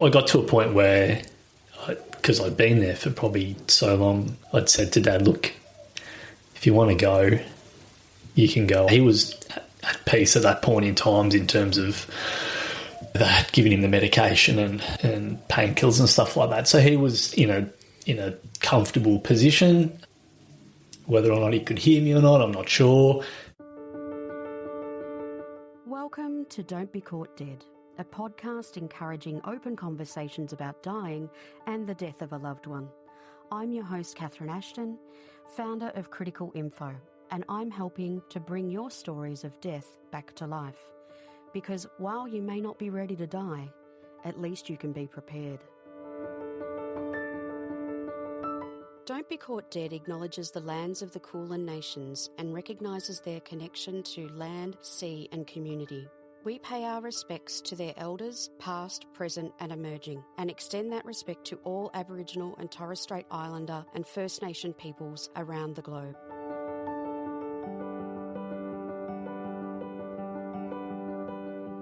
I got to a point where, because I'd been there for probably so long, I'd said to Dad, look, if you want to go, you can go. He was at peace at that point in time in terms of that, giving him the medication and painkillers and stuff like that. So he was, in a comfortable position. Whether or not he could hear me or not, I'm not sure. Welcome to Don't Be Caught Dead, a podcast encouraging open conversations about dying and the death of a loved one. I'm your host, Catherine Ashton, founder of Critical Info, and I'm helping to bring your stories of death back to life. Because while you may not be ready to die, at least you can be prepared. Don't Be Caught Dead acknowledges the lands of the Kulin Nations and recognises their connection to land, sea and community. We pay our respects to their elders, past, present and emerging, and extend that respect to all Aboriginal and Torres Strait Islander and First Nation peoples around the globe.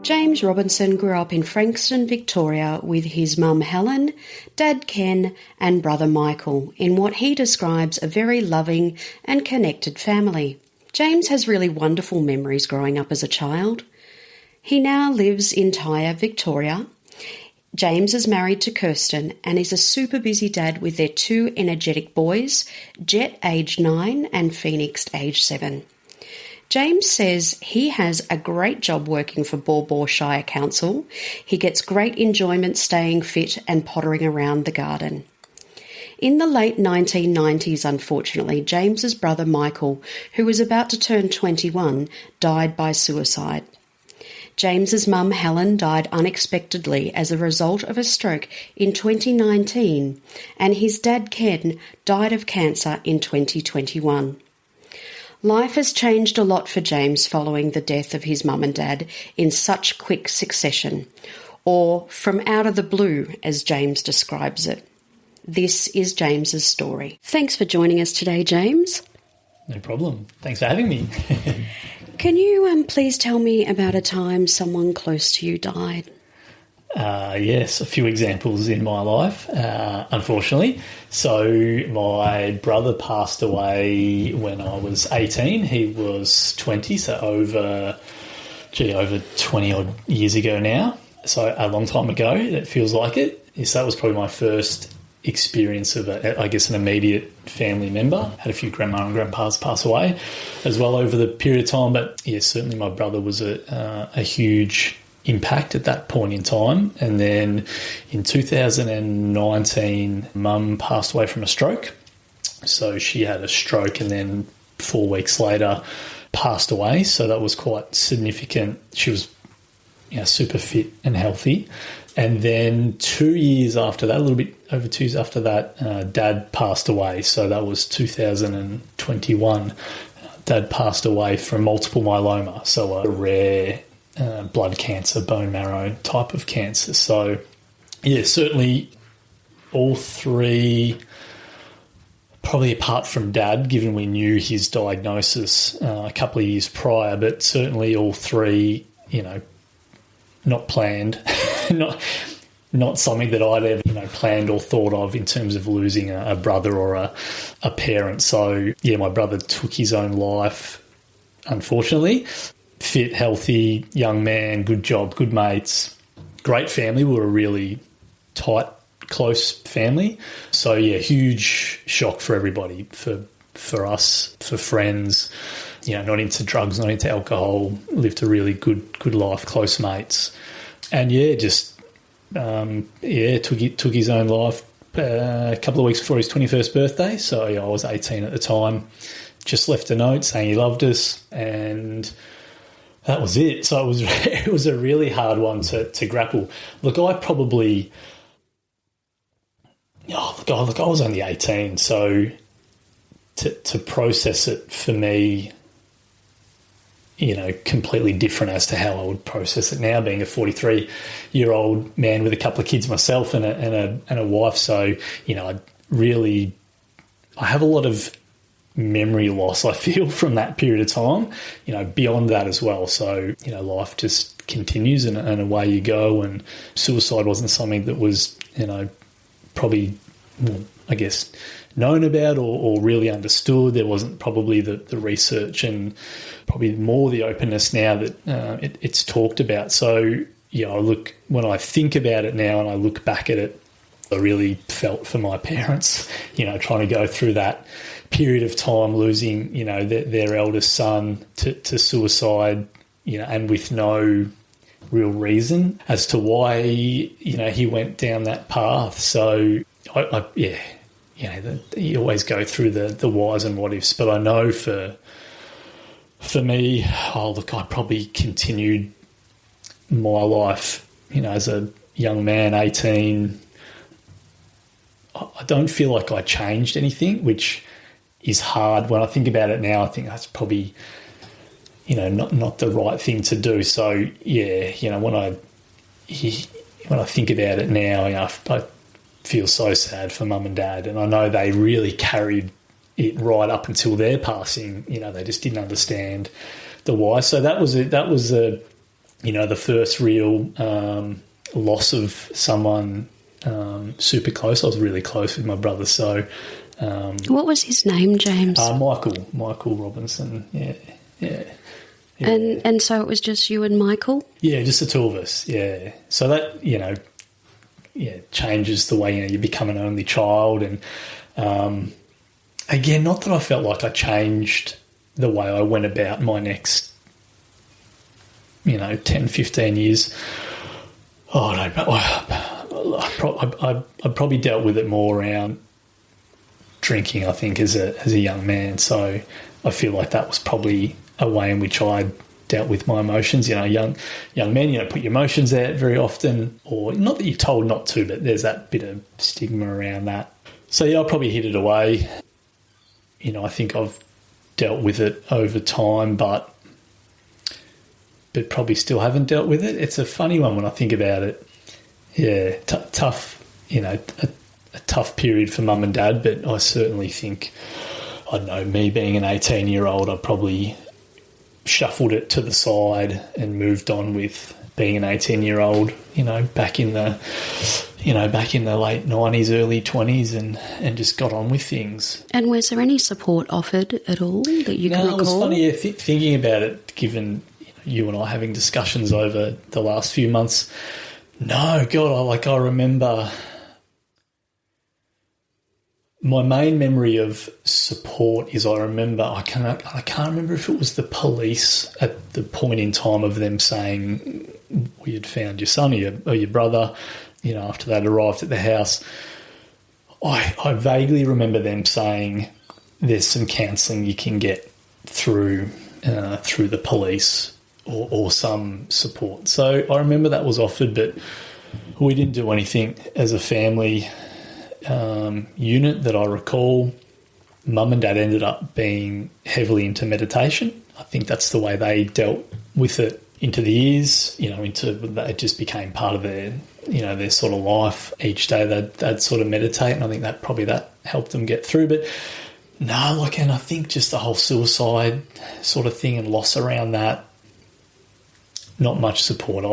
James Robinson grew up in Frankston, Victoria with his mum Helen, dad Ken and brother Michael in what he describes a very loving and connected family. James has really wonderful memories growing up as a child. He now lives in Tyre, Victoria. James is married to Kirsten and is a super busy dad with their two energetic boys, Jet aged 9 and Phoenix aged 7. James says he has a great job working for Baw Baw Shire Council. He gets great enjoyment staying fit and pottering around the garden. In the late 1990s, unfortunately, James's brother Michael, who was about to turn 21, died by suicide. James's mum Helen died unexpectedly as a result of a stroke in 2019, and his dad Ken died of cancer in 2021. Life has changed a lot for James following the death of his mum and dad in such quick succession, or from out of the blue, as James describes it. This is James's story. Thanks for joining us today, James. No problem. Thanks for having me. Can you please tell me about a time someone close to you died? Yes, a few examples in my life, unfortunately. So my brother passed away when I was 18. He was 20, so over 20-odd years ago now. So a long time ago, it feels like it. So that was probably my first experience of, an immediate family member. Had a few grandma and grandpas pass away as well over the period of time. But, yeah, certainly my brother was a huge impact at that point in time. And then in 2019, Mum passed away from a stroke. So she had a stroke and then 4 weeks later passed away. So that was quite significant. She was super fit and healthy. And then 2 years after that, a little bit over 2 years after that, Dad passed away. So that was 2021. Dad passed away from multiple myeloma, so a rare blood cancer, bone marrow type of cancer. So, yeah, certainly all three, probably apart from Dad, given we knew his diagnosis a couple of years prior, but certainly all three, not planned, not something that I'd ever, planned or thought of in terms of losing a brother or a parent. So, yeah, my brother took his own life, unfortunately. Fit, healthy, young man, good job, good mates, great family. We were a really tight, close family. So, yeah, huge shock for everybody, for us, for friends, not into drugs, not into alcohol, lived a really good life, close mates. And, yeah, just, took his own life a couple of weeks before his 21st birthday. So, yeah, I was 18 at the time. Just left a note saying he loved us, and that was it. So it was a really hard one to grapple. Look, I probably, I was only 18, so to process it for me, completely different as to how I would process it now, being a 43-year-old man with a couple of kids myself and a wife. So, I have a lot of memory loss, I feel, from that period of time, beyond that as well. So, life just continues and away you go. And suicide wasn't something that was, probably, I guess, known about or really understood. There wasn't probably the research and probably more the openness now that it's talked about. So, when I think about it now and I look back at it, I really felt for my parents, trying to go through that period of time, losing, their eldest son to suicide, and with no real reason as to why, he went down that path. So, you always go through the whys and what ifs, but I know for me, I probably continued my life, as a young man, 18. I don't feel like I changed anything, which is hard. When I think about it now, I think that's probably, not the right thing to do. So, when I think about it now, I feel so sad for mum and dad, and I know they really carried it right up until their passing. They just didn't understand the why. So that was the first real loss of someone super close. I was really close with my brother. So, what was his name, James? Michael Robinson. Yeah. And so it was just you and Michael? Yeah, just the two of us. Yeah. So that changes the way you become an only child, and again, not that I felt like I changed the way I went about my next 10, 15 years. Oh, no, I probably dealt with it more around drinking, I think, as a young man. So I feel like that was probably a way in which I dealt with my emotions. Young men, put your emotions out very often, or not that you're told not to, but there's that bit of stigma around that. So yeah, I probably hid it away. I think I've dealt with it over time, but probably still haven't dealt with it. It's a funny one when I think about it. Yeah, tough, a tough period for mum and dad, but I certainly think, I don't know, me being an 18-year-old, I probably shuffled it to the side and moved on with being an 18-year-old, back in the late 90s, early 20s, and just got on with things. And was there any support offered at all that you can recall? No, it was funny, thinking about it, given you and I having discussions over the last few months. No, God, I remember my main memory of support is I can't remember if it was the police at the point in time of them saying we had found your son or your brother, after they'd arrived at the house. I vaguely remember them saying there's some counselling you can get through the police or some support. So I remember that was offered, but we didn't do anything as a family unit that I recall. Mum and dad ended up being heavily into meditation. I think that's the way they dealt with it into the years, it just became part of their sort of life. Each day they'd sort of meditate, and I think that helped them get through. But no, and I think just the whole suicide sort of thing and loss around that, not much support.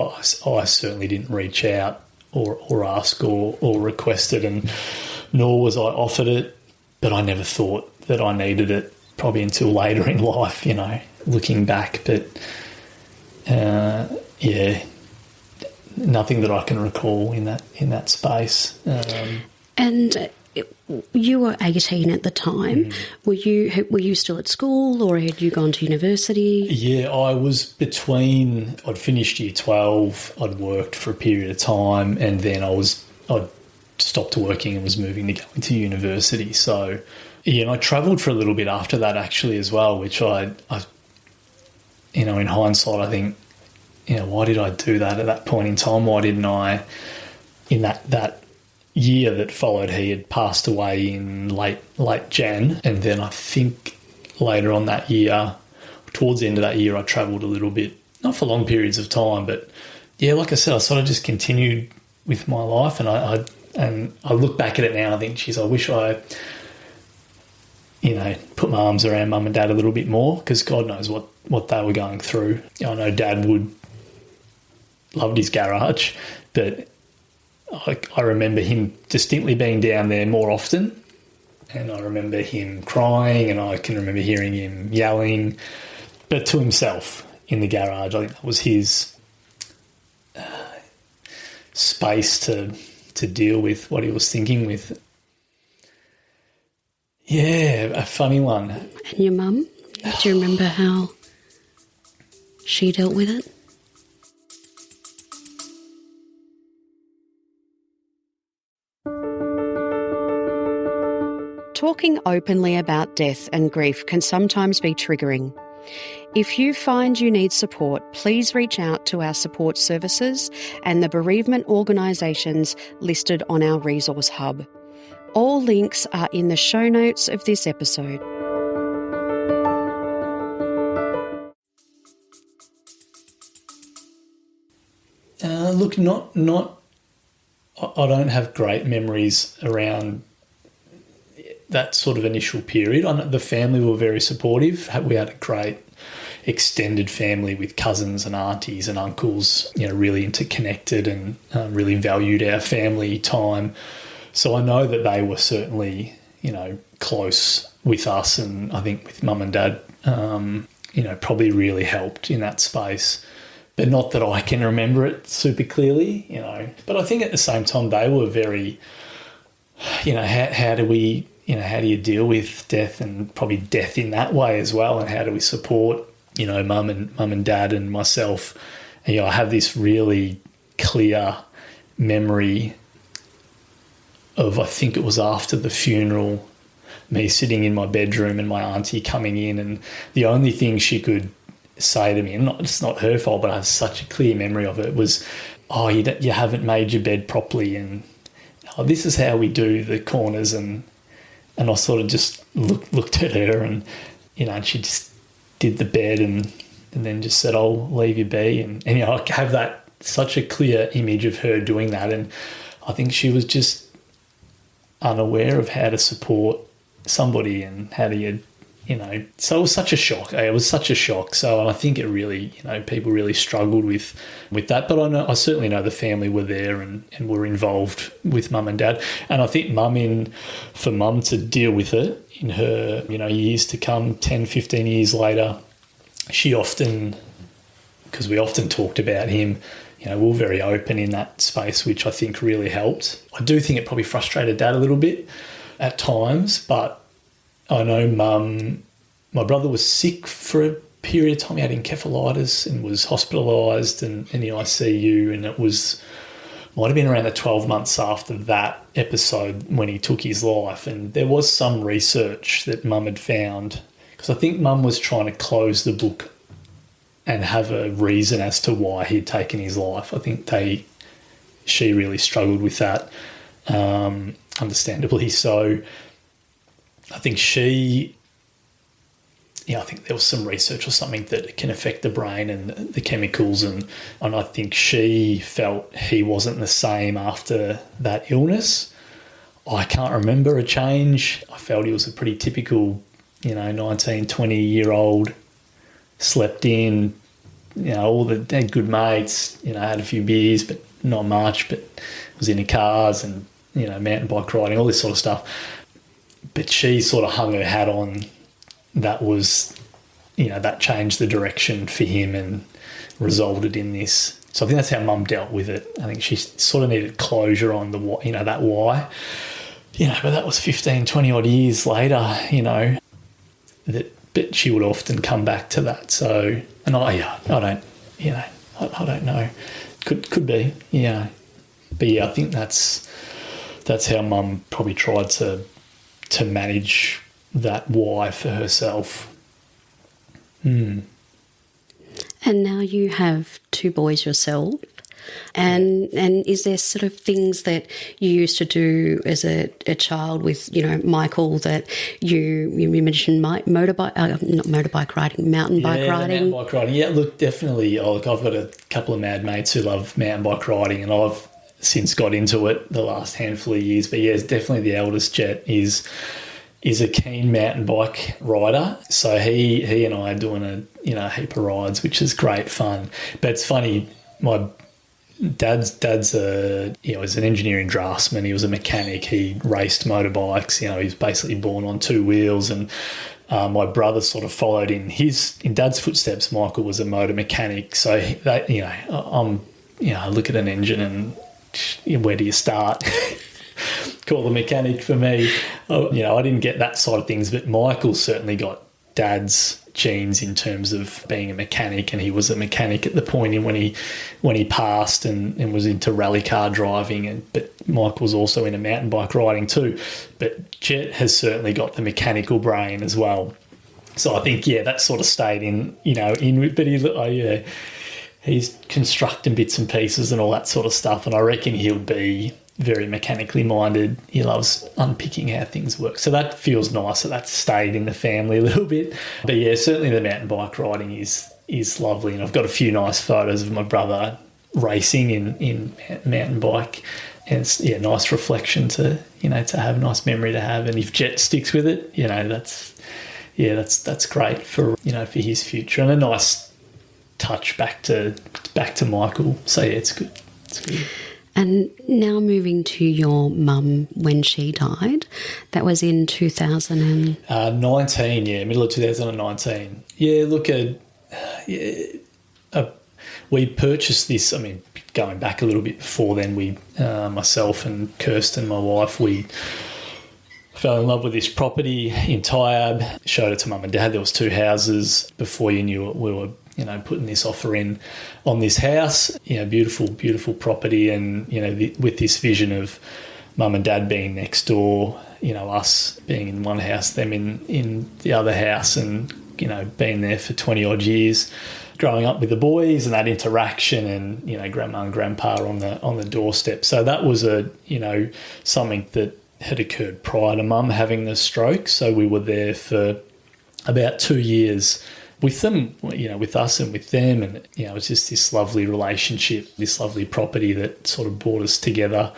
I certainly didn't reach out or ask or request it, and nor was I offered it, but I never thought that I needed it probably until later in life, looking back. But nothing that I can recall in that space. And you were 18 at the time. Were you still at school, or had you gone to university? Yeah, I was I'd finished year 12, I'd worked for a period of time, and then I'd stopped working and was moving to go into university. So, and I travelled for a little bit after that actually as well, which I in hindsight, I think, why did I do that at that point in time? Why didn't I, in that year that followed, he had passed away in late Jan, and then I think later on that year, towards the end of that year, I travelled a little bit, not for long periods of time, but yeah, like I said, I sort of just continued with my life, and I look back at it now and I think, geez, I wish I put my arms around mum and dad a little bit more, because God knows what they were going through. I know Dad loved his garage, but I remember him distinctly being down there more often, and I remember him crying, and I can remember hearing him yelling, but to himself in the garage. I think that was his space to deal with what he was thinking with. Yeah, a funny one. And your mum? Do you remember how she dealt with it? Talking openly about death and grief can sometimes be triggering. If you find you need support, please reach out to our support services and the bereavement organisations listed on our resource hub. All links are in the show notes of this episode. Look, I don't have great memories around that sort of initial period. The family were very supportive. We had a great extended family with cousins and aunties and uncles, really interconnected, and really valued our family time. So I know that they were certainly, close with us, and I think with mum and dad, probably really helped in that space. But not that I can remember it super clearly, But I think at the same time they were very, how do you deal with death, and probably death in that way as well, and how do we support, mum and dad and myself. And, I have this really clear memory of, I think it was after the funeral, me sitting in my bedroom and my auntie coming in, and the only thing she could say to me, and it's not her fault, but I have such a clear memory of it, was, "Oh, you haven't made your bed properly, and this is how we do the corners." And I sort of just looked at her, and and she just did the bed, and then just said, "I'll leave you be." And I have that such a clear image of her doing that, and I think she was just unaware of how to support somebody and how to so it was such a shock. It was such a shock. So, and I think it really, people really struggled with that. But I certainly know the family were there and were involved with mum and dad. And I think for mum to deal with it in her, years to come, 10, 15 years later, she often, because we often talked about him, we were very open in that space, which I think really helped. I do think it probably frustrated dad a little bit at times, but I know my brother was sick for a period of time. He had encephalitis and was hospitalised and in the ICU, and it might have been around the 12 months after that episode when he took his life. And there was some research that mum had found, because I think mum was trying to close the book and have a reason as to why he'd taken his life. I think she really struggled with that, understandably so. I think I think there was some research or something that can affect the brain and the chemicals, and I think she felt he wasn't the same after that illness. I can't remember a change. I felt he was a pretty typical, 19, 20-year-old, slept in, had good mates, had a few beers, but not much, but was into cars and, mountain bike riding, all this sort of stuff. But she sort of hung her hat on that was, that changed the direction for him and resulted in this. So I think that's how mum dealt with it. I think she sort of needed closure on that why. But that was 15, 20 odd years later, but she would often come back to that. So, and I don't know. Could be, But I think that's how mum probably tried to manage that why for herself. And now you have two boys yourself. And is there sort of things that you used to do as a child with, Michael, that you mentioned mountain bike riding? Mountain bike riding. Yeah, look, definitely. I've got a couple of mad mates who love mountain bike riding, and I've since got into it the last handful of years. But yeah, it's definitely the eldest Jet is is a keen mountain bike rider. So he and I are doing a heap of rides, which is great fun. But it's funny, my dad's was an engineering draftsman. He was a mechanic. He raced motorbikes. He was basically born on two wheels, and my brother sort of followed in dad's footsteps. Michael was a motor mechanic. So I look at an engine and where do you start? Call the mechanic for me. I didn't get that side of things, but Michael certainly got dad's genes in terms of being a mechanic, and he was a mechanic at the point when he passed and was into rally car driving. But Michael's also into mountain bike riding too. But Jet has certainly got the mechanical brain as well. So I think that sort of stayed but he's constructing bits and pieces and all that sort of stuff, and I reckon he'll be very mechanically minded. He loves unpicking how things work. So that feels nice that that's stayed in the family a little bit. But certainly the mountain bike riding is lovely. And I've got a few nice photos of my brother racing in mountain bike. And it's nice reflection to have, a nice memory to have. And if Jet sticks with it, that's great for for his future, and a nice touch back to Michael. So it's good. It's good. And now moving to your mum when she died, that was in 2019, middle of 2019. We purchased this, going back a little bit before then, we, myself and Kirsten, my wife, we fell in love with this property in Tyab, showed it to mum and dad. There was two houses. Before you knew it, we were putting this offer in on this house, beautiful, beautiful property. And, with this vision of mum and dad being next door, us being in one house, them in the other house, and, being there for 20 odd years, growing up with the boys and that interaction, and, grandma and grandpa on the doorstep. So that was something that had occurred prior to mum having the stroke. So we were there for about 2 years with them, with us and with them. And, it was just this lovely relationship, this lovely property that sort of brought us together.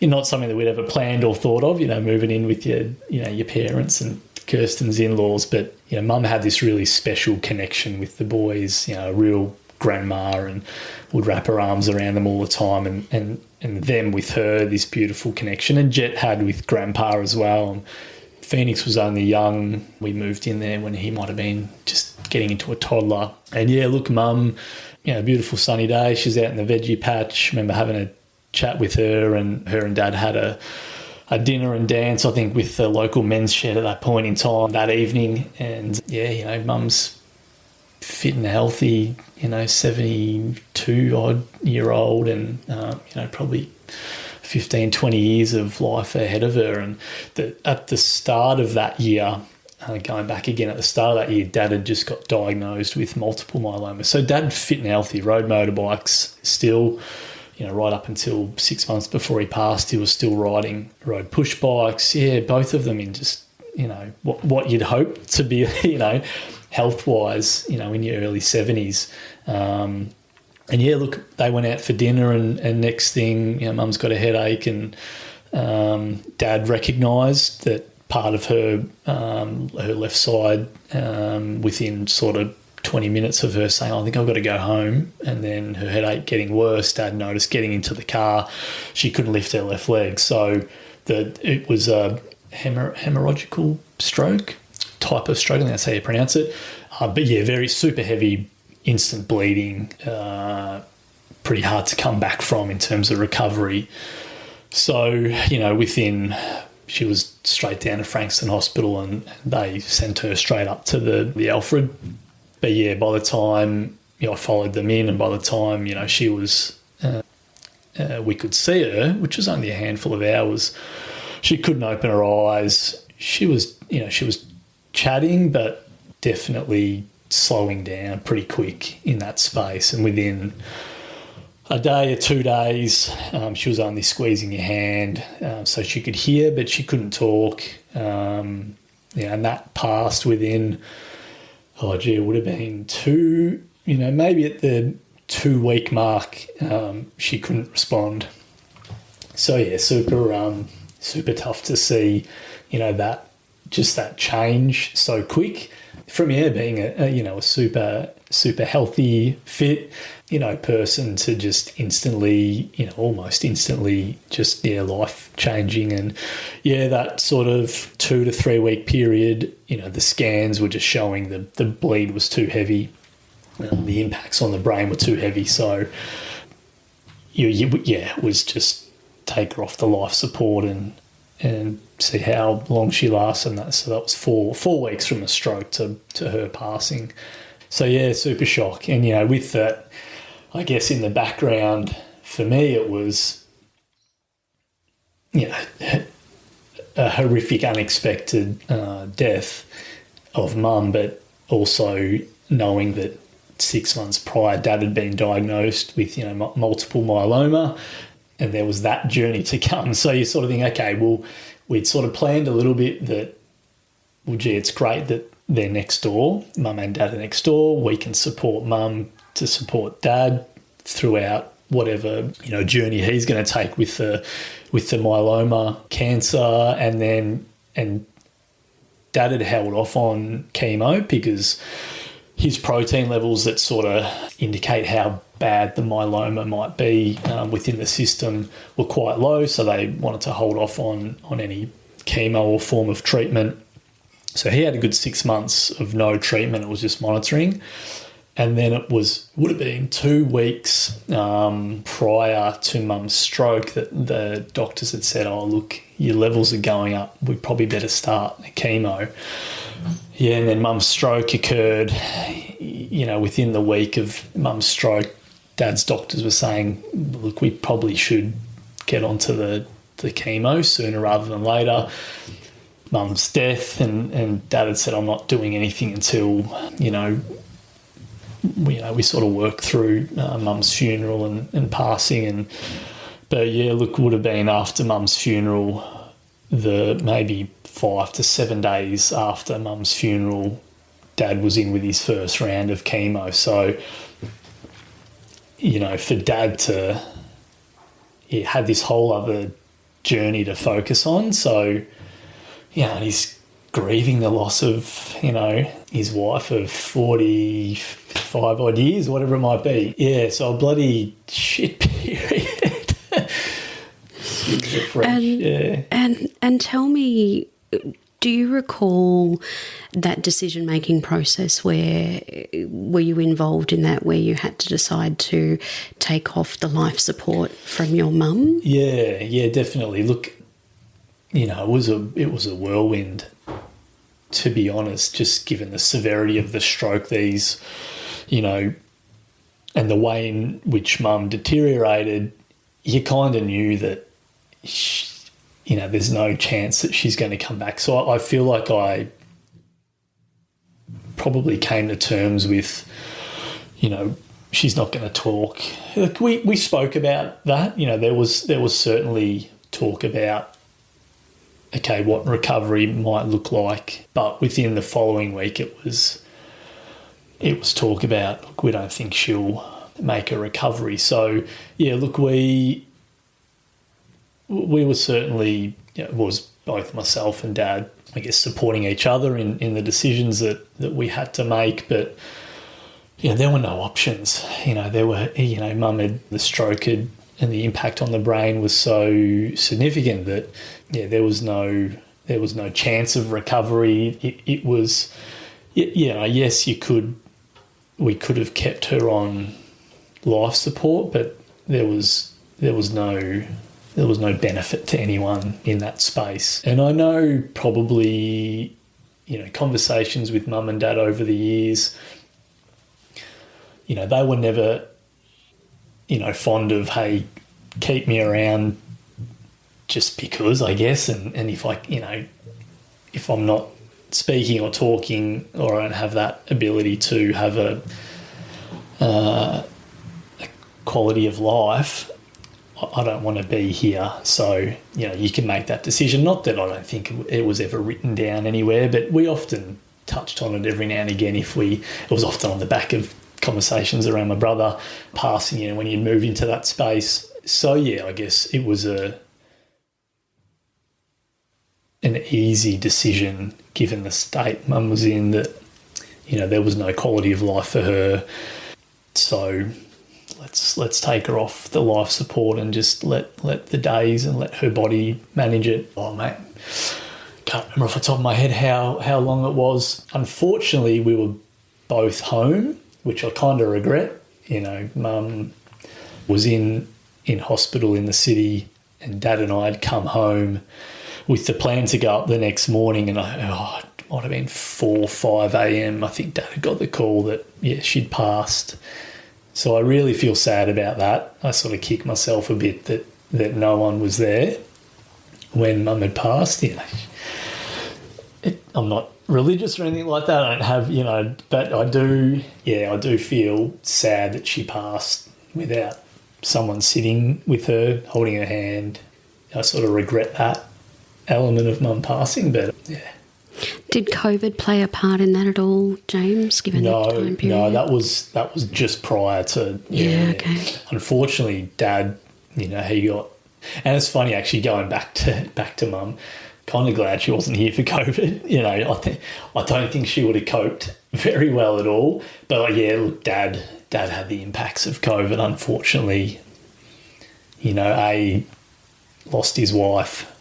Not something that we'd ever planned or thought of, moving in with your parents and Kirsten's in-laws. But, mum had this really special connection with the boys, a real grandma, and would wrap her arms around them all the time, and them with her, this beautiful connection. And Jet had with grandpa as well. And Phoenix was only young. We moved in there when he might have been just getting into a toddler. And mum, beautiful sunny day. She's out in the veggie patch. Remember having a chat with her and dad had a dinner and dance, I think, with the local men's shed at that point in time that evening. And mum's fit and healthy, 72 odd year old, and, probably 15, 20 years of life ahead of her. And at the start of that year, going back again, at the start of that year, Dad had just got diagnosed with multiple myeloma. So Dad, fit and healthy, rode motorbikes still, right up until 6 months before he passed, he was still rode push bikes. Yeah, both of them in just, what you'd hope to be, health-wise, in your early 70s. They went out for dinner, and next thing, mum's got a headache, and Dad recognised that part of her left side, within sort of 20 minutes of her saying, I think I've got to go home, and then her headache getting worse, Dad noticed getting into the car, she couldn't lift her left leg. So it was a hemorrhagical stroke, type of stroke, I think that's how you pronounce it. Very super heavy, instant bleeding, pretty hard to come back from in terms of recovery. So, she was straight down to Frankston Hospital, and they sent her straight up to the Alfred. But by the time, I followed them in, and by the time, she was, we could see her, which was only a handful of hours, she couldn't open her eyes. She was chatting, but definitely slowing down pretty quick in that space. And within a day or 2 days, she was only squeezing your hand, so she could hear, but she couldn't talk. And that passed within, it would have been maybe at the 2 week mark, she couldn't respond. So super tough to see, that just that change so quick from being a super healthy, fit, person to just instantly, almost instantly just, life changing. And that sort of 2 to 3 week period, the scans were just showing the bleed was too heavy. The impacts on the brain were too heavy. So, it was just take her off the life support and see how long she lasts. And so that was four weeks from a stroke to her passing. So, super shock. And, with that, I guess in the background, for me, it was, a horrific, unexpected death of mum, but also knowing that 6 months prior, Dad had been diagnosed with, multiple myeloma, and there was that journey to come. So you sort of think, okay, well, we'd sort of planned a little bit that, well, gee, it's great that they're next door. Mum and Dad are next door. We can support Mum to support Dad throughout whatever, journey he's going to take with the myeloma cancer. And Dad had held off on chemo because his protein levels that sort of indicate how bad the myeloma might be within the system were quite low, so they wanted to hold off on any chemo or form of treatment. So he had a good 6 months of no treatment. It was just monitoring. And then it would have been 2 weeks prior to Mum's stroke that the doctors had said, oh, look, your levels are going up. We probably better start the chemo. Yeah, and then Mum's stroke occurred, within the week of Mum's stroke. Dad's doctors were saying, look, we probably should get onto the chemo sooner rather than later. Mum's death, and Dad had said, I'm not doing anything until, we sort of work through Mum's funeral and passing. But would have been after Mum's funeral, maybe 5 to 7 days after Mum's funeral, Dad was in with his first round of chemo. So, for Dad to had this whole other journey to focus on. So, and he's grieving the loss of, his wife of 45 odd years, whatever it might be. Yeah, so a bloody shit period. And tell me, do you recall that decision-making process where were you involved in that, where you had to decide to take off the life support from your mum? Yeah, definitely. Look, it was a whirlwind, to be honest, just given the severity of the stroke, and the way in which Mum deteriorated, you kind of knew that, there's no chance that she's going to come back. So I feel like I probably came to terms with, she's not going to talk. Look, we spoke about that. There was certainly talk about, okay, what recovery might look like. But within the following week, it was talk about, look, we don't think she'll make a recovery. So, look, we were certainly, it was both myself and Dad, I guess, supporting each other in the decisions that we had to make. But, there were no options. There were, Mum had the stroke and the impact on the brain was so significant that, there was no chance of recovery. It was, yes, we could have kept her on life support, but there was no benefit to anyone in that space. And I know probably, conversations with Mum and Dad over the years, they were never, fond of, hey, keep me around just because, I guess, and if if I'm not speaking or talking, or I don't have that ability to have a quality of life, I don't want to be here. So, you can make that decision. Not that I don't think it was ever written down anywhere, but we often touched on it every now and again. It was often on the back of conversations around my brother passing, when you'd move into that space. So, I guess it was an an easy decision given the state Mum was in, that, there was no quality of life for her. So let's take her off the life support and just let the days and let her body manage it. Oh, mate, can't remember off the top of my head how long it was. Unfortunately, we were both home, which I kind of regret. Mum was in hospital in the city, and Dad and I had come home with the plan to go up the next morning, and it might have been 4 or 5 a.m. I think Dad had got the call that, she'd passed. So I really feel sad about that. I sort of kick myself a bit that no one was there when Mum had passed. I'm not religious or anything like that. I don't have, but I do feel sad that she passed without someone sitting with her, holding her hand. I sort of regret that element of Mum passing, but yeah. Did COVID play a part in that at all, James, given that time period? No, that was just prior to... Yeah, okay. Unfortunately, Dad, he got... And it's funny, actually, going back to Mum, kind of glad she wasn't here for COVID. I don't think she would have coped very well at all. But, look, Dad had the impacts of COVID, unfortunately. Lost his wife,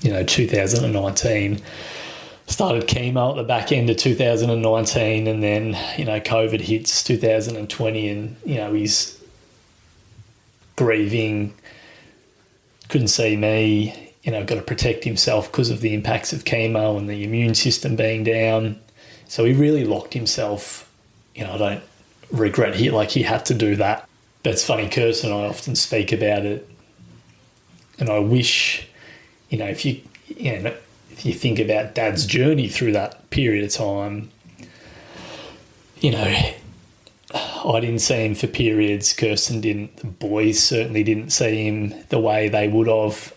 2019, started chemo at the back end of 2019, and then, COVID hits 2020, and, he's grieving, couldn't see me, got to protect himself because of the impacts of chemo and the immune system being down. So he really locked himself. I don't regret he had to do that. But it's funny, Kirsten and I often speak about it, and I wish, if you think about Dad's journey through that period of time, I didn't see him for periods. Kirsten didn't. The boys certainly didn't see him the way they would have,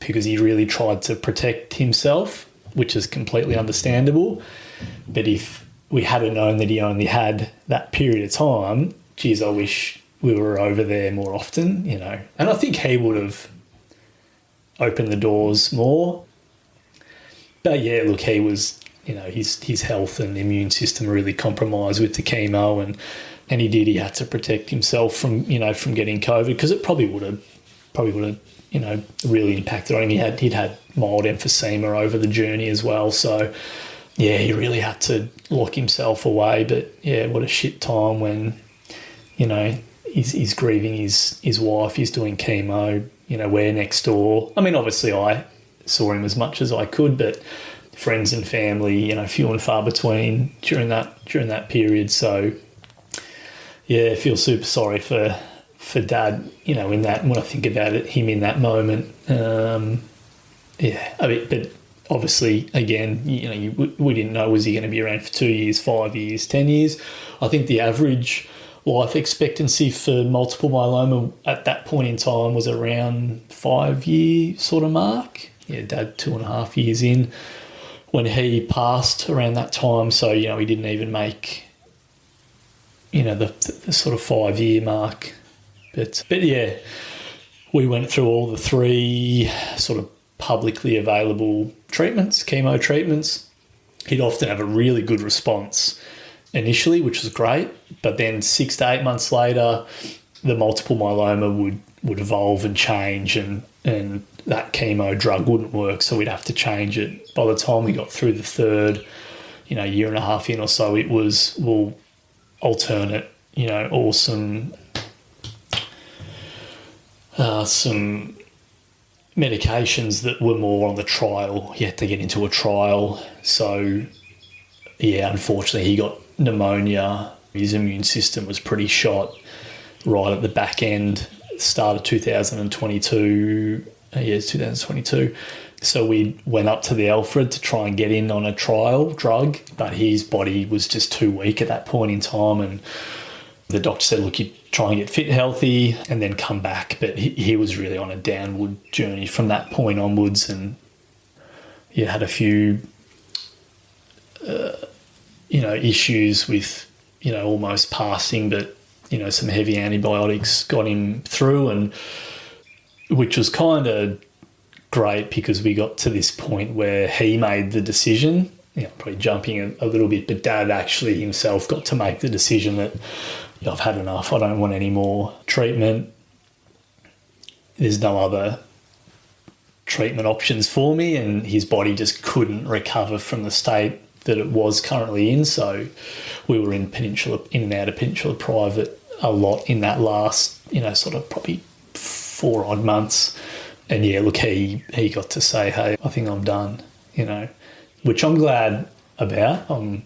because he really tried to protect himself, which is completely understandable. But if we had known that he only had that period of time, geez, I wish we were over there more often, And I think he would have opened the doors more. But yeah, look, he was, his health and immune system really compromised with the chemo, and he had to protect himself from getting COVID, because it probably would have really impacted on him. He'd had mild emphysema over the journey as well. So yeah, he really had to lock himself away. But yeah, what a shit time when, he's grieving his wife, he's doing chemo, we're next door. I mean, obviously I saw him as much as I could, but friends and family, few and far between during that period. So yeah, I feel super sorry for Dad, in that, when I think about it, him in that moment. But obviously, again, we didn't know, was he going to be around for 2 years, 5 years, 10 years? I think the average life expectancy for multiple myeloma at that point in time was around 5 year sort of mark. Yeah, Dad 2.5 years in when he passed around that time. So, he didn't even make, the sort of 5 year mark. But yeah, we went through all the 3 sort of publicly available treatments, chemo treatments. He'd often have a really good response initially, which was great, but then 6 to 8 months later, the multiple myeloma would evolve and change, and that chemo drug wouldn't work, so we'd have to change it. By the time we got through the 3rd, year and a half in or so, it was, well, alternate, or some medications that were more on the trial. You had to get into a trial. So, yeah, unfortunately, he got pneumonia. His immune system was pretty shot right at the back end, start of 2022. It's 2022. So we went up to the Alfred to try and get in on a trial drug, but his body was just too weak at that point in time, and the doctor said, look, you try and get fit, healthy, and then come back. But he was really on a downward journey from that point onwards, and had a few, issues with, almost passing, but, some heavy antibiotics got him through, and which was kind of great because we got to this point where he made the decision, probably jumping a little bit, but Dad actually himself got to make the decision that I've had enough. I don't want any more treatment. There's no other treatment options for me, and his body just couldn't recover from the state that it was currently in. So we were in and out of Peninsula Private a lot in that last, sort of probably 4 odd months. And look, he got to say, hey, I think I'm done, which I'm glad about. I'm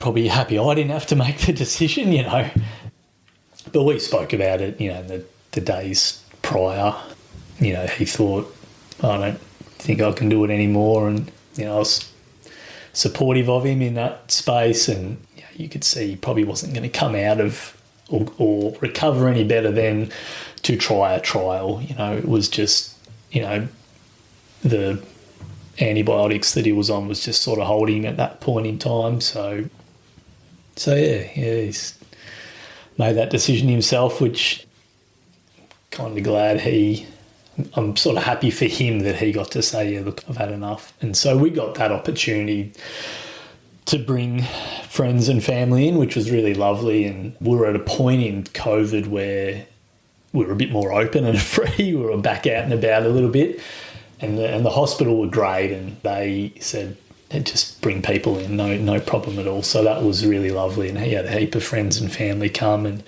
probably happy I didn't have to make the decision, But we spoke about it, the days prior. He thought, I don't think I can do it anymore. And, I was supportive of him in that space, and you could see he probably wasn't going to come out of or recover any better than to try a trial. It was just, the antibiotics that he was on was just sort of holding him at that point in time. So he's made that decision himself, which kind of glad I'm sort of happy for him that he got to say, look, I've had enough. And so we got that opportunity to bring friends and family in, which was really lovely. And we were at a point in COVID where we were a bit more open and free. We were back out and about a little bit. And the hospital were great, and they said, just bring people in, no problem at all. So that was really lovely. And he had a heap of friends and family come. And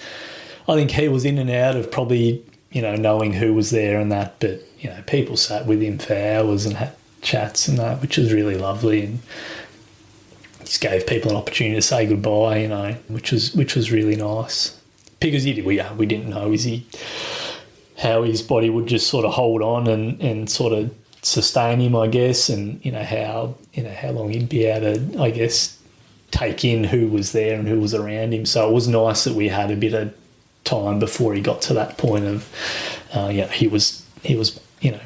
I think he was in and out of probably, knowing who was there and that. But, people sat with him for hours and had chats and that, which was really lovely. And just gave people an opportunity to say goodbye, which was really nice. Because we didn't know how his body would just sort of hold on and sort of sustain him, I guess, and how long he'd be able to, I guess, take in who was there and who was around him. So it was nice that we had a bit of time before he got to that point of he was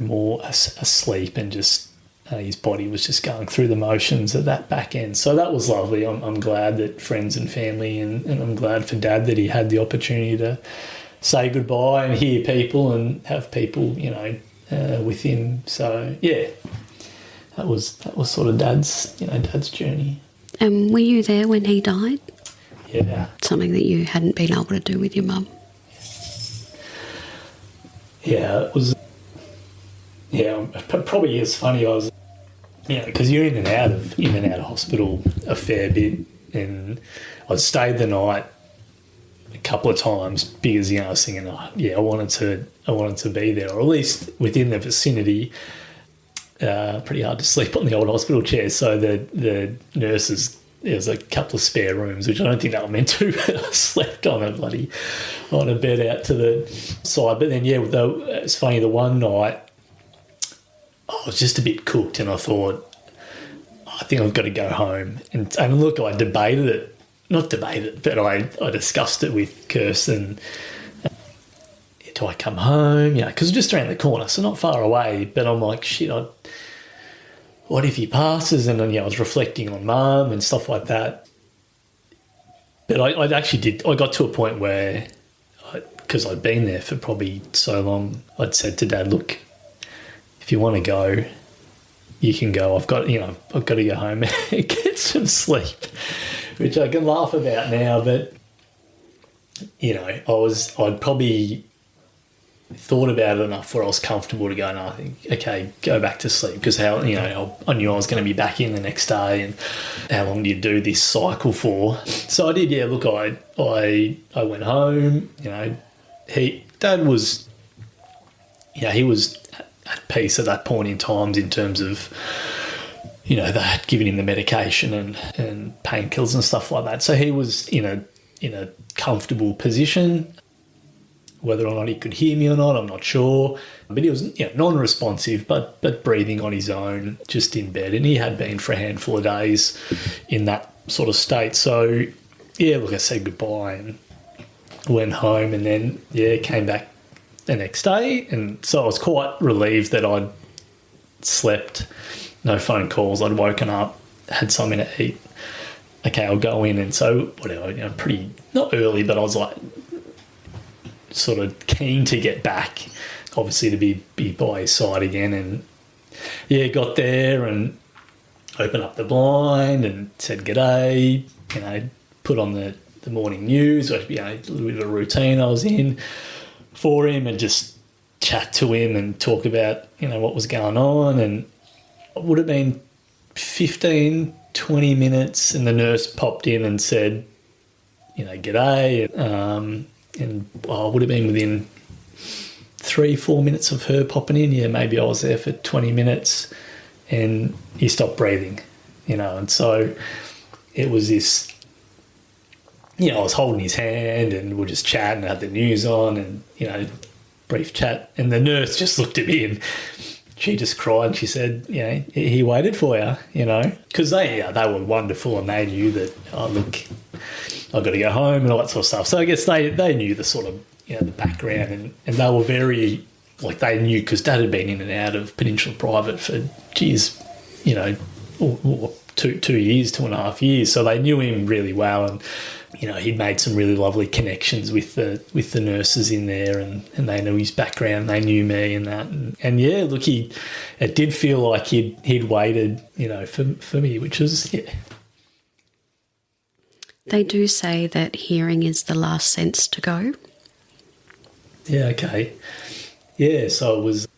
more asleep, and just his body was just going through the motions at that back end. So that was lovely. I'm glad that friends and family, and I'm glad for Dad that he had the opportunity to say goodbye and hear people and have people, with him. So that was sort of Dad's journey. And were you there when he died? Yeah. Something that you hadn't been able to do with your mum? Yeah, it was. Yeah, probably it's funny. I was, because you're in and out of hospital a fair bit, and I stayed the night a couple of times because I was thinking, I wanted to be there, or at least within the vicinity. Pretty hard to sleep on the old hospital chair, so the nurses, there's a couple of spare rooms, which I don't think they were meant to. I slept on a bed out to the side. But then it's funny, the one night I was just a bit cooked, and I thought, I think I've got to go home. And look, I debated it. Not debated, but I discussed it with Kirsten. Do I come home? Because it's just around the corner, so not far away. But I'm like, shit, what if he passes? And then, I was reflecting on Mum and stuff like that. But I actually did. I got to a point where, because I'd been there for probably so long, I'd said to Dad, look, if you want to go, you can go. I've got to go home and get some sleep, which I can laugh about now. But, I'd probably thought about it enough where I was comfortable to go, no, I think, okay, go back to sleep, because I knew I was going to be back in the next day, and how long do you do this cycle for? So I did, look, I went home, Dad was, he was at peace at that point in time in terms of, they had given him the medication and painkillers and stuff like that. So he was in a comfortable position. Whether or not he could hear me or not, I'm not sure. But he was non-responsive, but breathing on his own, just in bed. And he had been for a handful of days in that sort of state. So, look, I said goodbye and went home, and then, came back the next day. And so I was quite relieved that I'd slept, no phone calls. I'd woken up, had something to eat. Okay, I'll go in. And so, whatever, pretty, not early, but I was like, sort of keen to get back obviously to be by his side again. And yeah, got there and opened up the blind and said g'day, put on the morning news, or, a little bit of a routine I was in for him, and just chat to him and talk about, what was going on. And it would have been 15, 20 minutes, and the nurse popped in and said, g'day. And I would have been within 3-4 minutes of her popping in. Yeah, maybe I was there for 20 minutes and he stopped breathing, And so it was this, I was holding his hand and we're just chatting, had the news on and, brief chat. And the nurse just looked at me and she just cried and she said, he waited for you, because they were wonderful and they knew that, oh, look, I've got to go home and all that sort of stuff. So I guess they knew the sort of, the background and they were very, they knew, because Dad had been in and out of Peninsula Private for, or 2 years, 2.5 years. So they knew him really well, and, he'd made some really lovely connections with the nurses in there, and they knew his background, they knew me and that. And yeah, look, it did feel like he'd waited, for me, which was, yeah. They do say that hearing is the last sense to go. Yeah, okay. Yeah, so it was,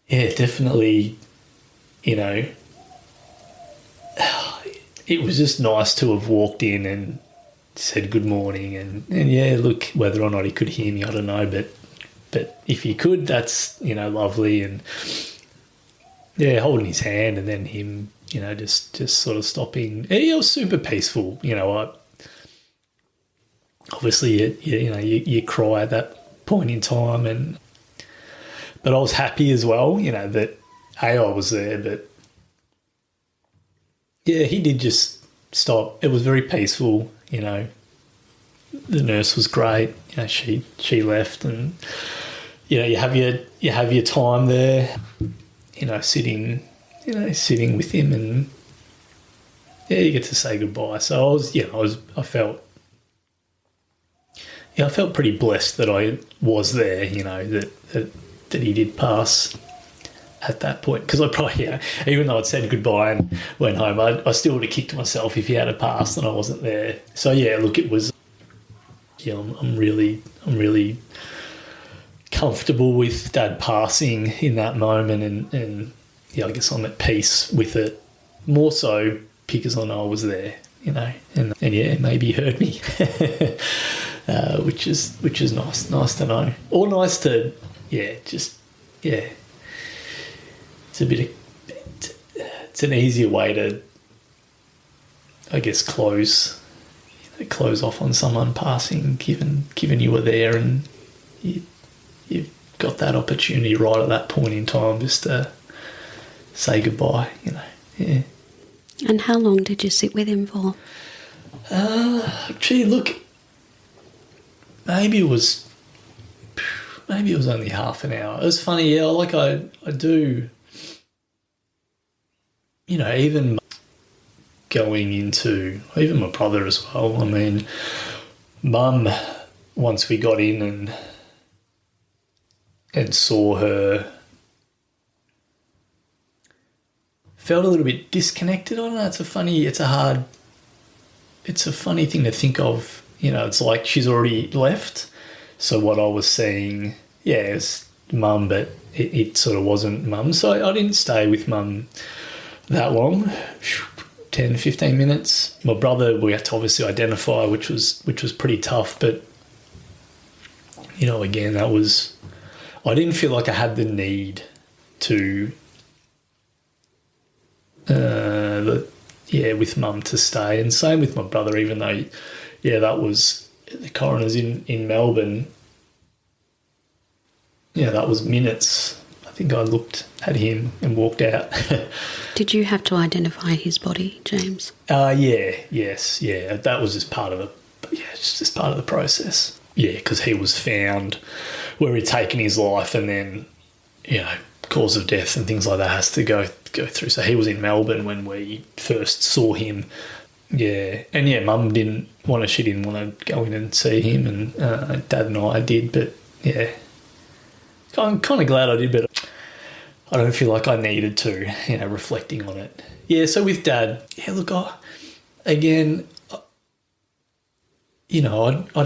definitely, it was just nice to have walked in and said good morning and yeah, look, whether or not he could hear me, I don't know, but if he could, that's, lovely. And yeah, holding his hand and then him, just sort of stopping. It was super peaceful, obviously, you cry at that point in time, but I was happy as well, that I was there, but yeah, he did just stop. It was very peaceful, The nurse was great. She left, and you have your time there, sitting with him, and yeah, you get to say goodbye. So I felt pretty blessed that I was there, that he did pass at that point, because I probably, even though I'd said goodbye and went home, I still would have kicked myself if he had passed and I wasn't there. So yeah, look, it was, I'm really comfortable with Dad passing in that moment, and I guess I'm at peace with it, more so because I know I was there, and yeah, maybe he heard me, which is nice to know, or nice to, it's an easier way to, I guess, close off on someone passing, given you were there and you've got that opportunity right at that point in time just to say goodbye, yeah. And how long did you sit with him for? Look, maybe it was only half an hour. It was funny, yeah, I do, even going into, even my brother as well. I mean, Mum, once we got in and saw her, felt a little bit disconnected. I don't know, it's a funny thing to think of, it's like she's already left. So what I was seeing, is Mum, but it sort of wasn't Mum. So I didn't stay with Mum that long, 10, 15 minutes. My brother, we had to obviously identify, which was pretty tough. But, again, that was, I didn't feel like I had the need to, with Mum to stay. And same with my brother, even though, that was the coroner's in Melbourne. Yeah, that was minutes. I think I looked at him and walked out. Did you have to identify his body, James? Yes. That was just part of the process. Yeah, because he was found where he'd taken his life, and then, cause of death and things like that has to go through. So he was in Melbourne when we first saw him. Yeah, and Mum she didn't want to go in and see him, and Dad and I did, but yeah. I'm kind of glad I did, but I don't feel like I needed to, reflecting on it. Yeah, so with Dad, look, I'd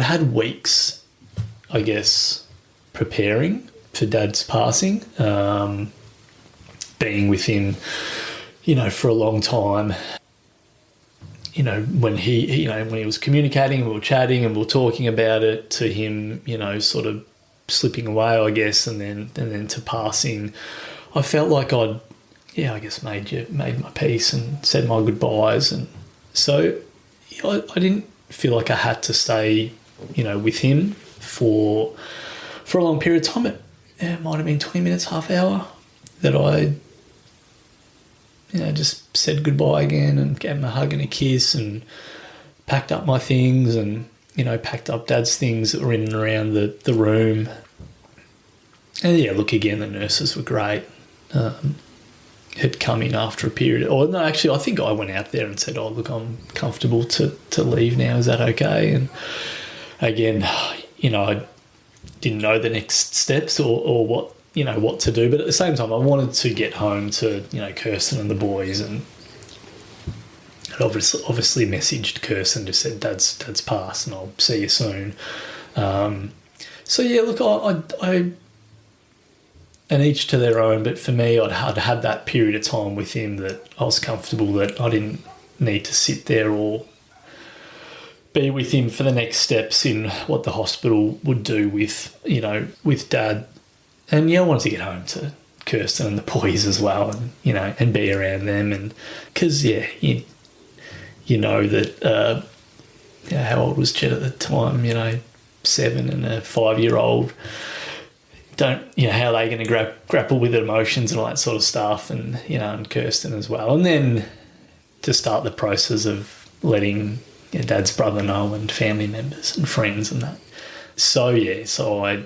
had weeks, I guess, preparing for Dad's passing, being with him, for a long time. When when he was communicating, we were chatting and we were talking about it, to him, sort of slipping away, I guess, and then to passing, I felt like I'd, made my peace and said my goodbyes, and so I didn't feel like I had to stay, with him for a long period of time. It might have been 20 minutes, half hour that I, just said goodbye again and gave him a hug and a kiss and packed up my things and, packed up Dad's things that were in and around the room. And look, again, the nurses were great. Had come in after a period. Or no, actually, I think I went out there and said, "Oh, look, I'm comfortable to leave now. Is that okay?" And again, I didn't know the next steps or what what to do. But at the same time, I wanted to get home to Kirsten and the boys, and I'd obviously messaged Kirsten, just said, "Dad's passed, and I'll see you soon." So look, I and each to their own, but for me, I'd had that period of time with him that I was comfortable, that I didn't need to sit there or be with him for the next steps in what the hospital would do with Dad. And I wanted to get home to Kirsten and the boys as well, and and be around them, and because you know that how old was Jet at the time? 7 and a 5-year-old. Don't how are they going to grapple with emotions and all that sort of stuff, and and Kirsten as well, and then to start the process of letting Dad's brother know, and family members and friends and that. So I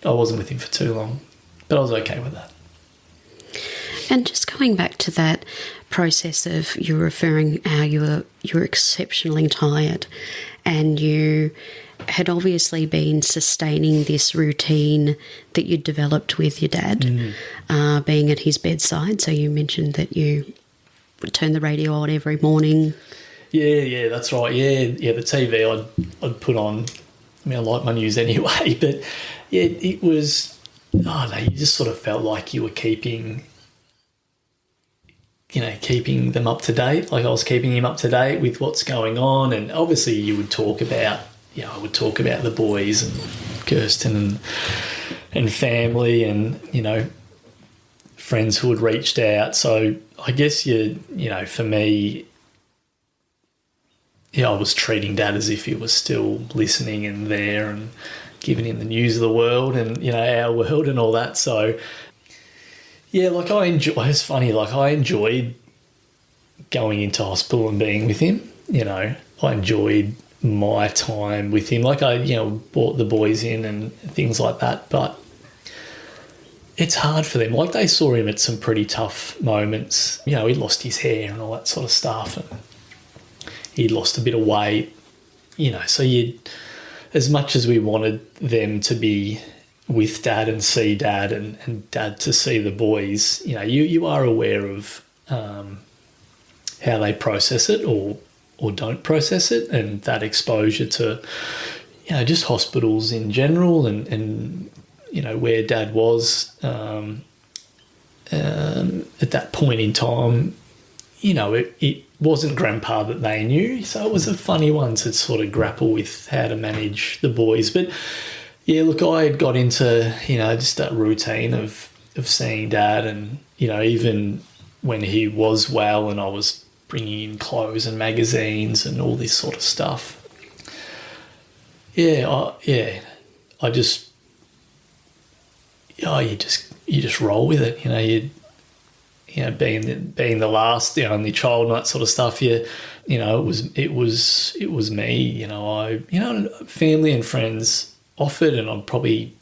wasn't with him for too long, but I was okay with that. And just going back to that process of you referring how you were exceptionally tired, and you had obviously been sustaining this routine that you'd developed with your dad, being at his bedside. So you mentioned that you would turn the radio on every morning. Yeah, that's right. Yeah, the TV I'd put on. I mean, I like my news anyway, but it was, you just sort of felt like you were keeping them up to date. Like I was keeping him up to date with what's going on, and obviously you would talk about, I would talk about the boys and Kirsten and family and, friends who had reached out. So I guess for me, I was treating Dad as if he was still listening and there, and giving him the news of the world and, our world and all that. So, it's funny, I enjoyed going into hospital and being with him. I enjoyed my time with him. I brought the boys in and things like that, but it's hard for them. They saw him at some pretty tough moments. He lost his hair and all that sort of stuff, and he'd lost a bit of weight, so as much as we wanted them to be with Dad and see Dad and Dad to see the boys, you are aware of how they process it or don't process it, and that exposure to, just hospitals in general and where Dad was at that point in time, it wasn't Grandpa that they knew, so it was a funny one to sort of grapple with how to manage the boys. But I had got into just that routine of seeing Dad, and even when he was well and I was bringing in clothes and magazines and all this sort of stuff. I just you just roll with it. Being the last, the only child and that sort of stuff. It was me. Family and friends offered, and I'm probably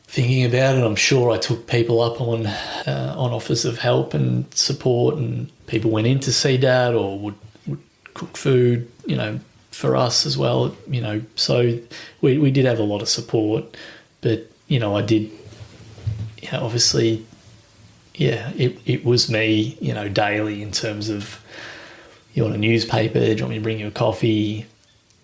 thinking about it. I'm sure I took people up on offers of help and support, and people went in to see Dad or would cook food, for us as well. So we did have a lot of support, but I did, obviously, it was me, daily in terms of, you want a newspaper, do you want me to bring you a coffee,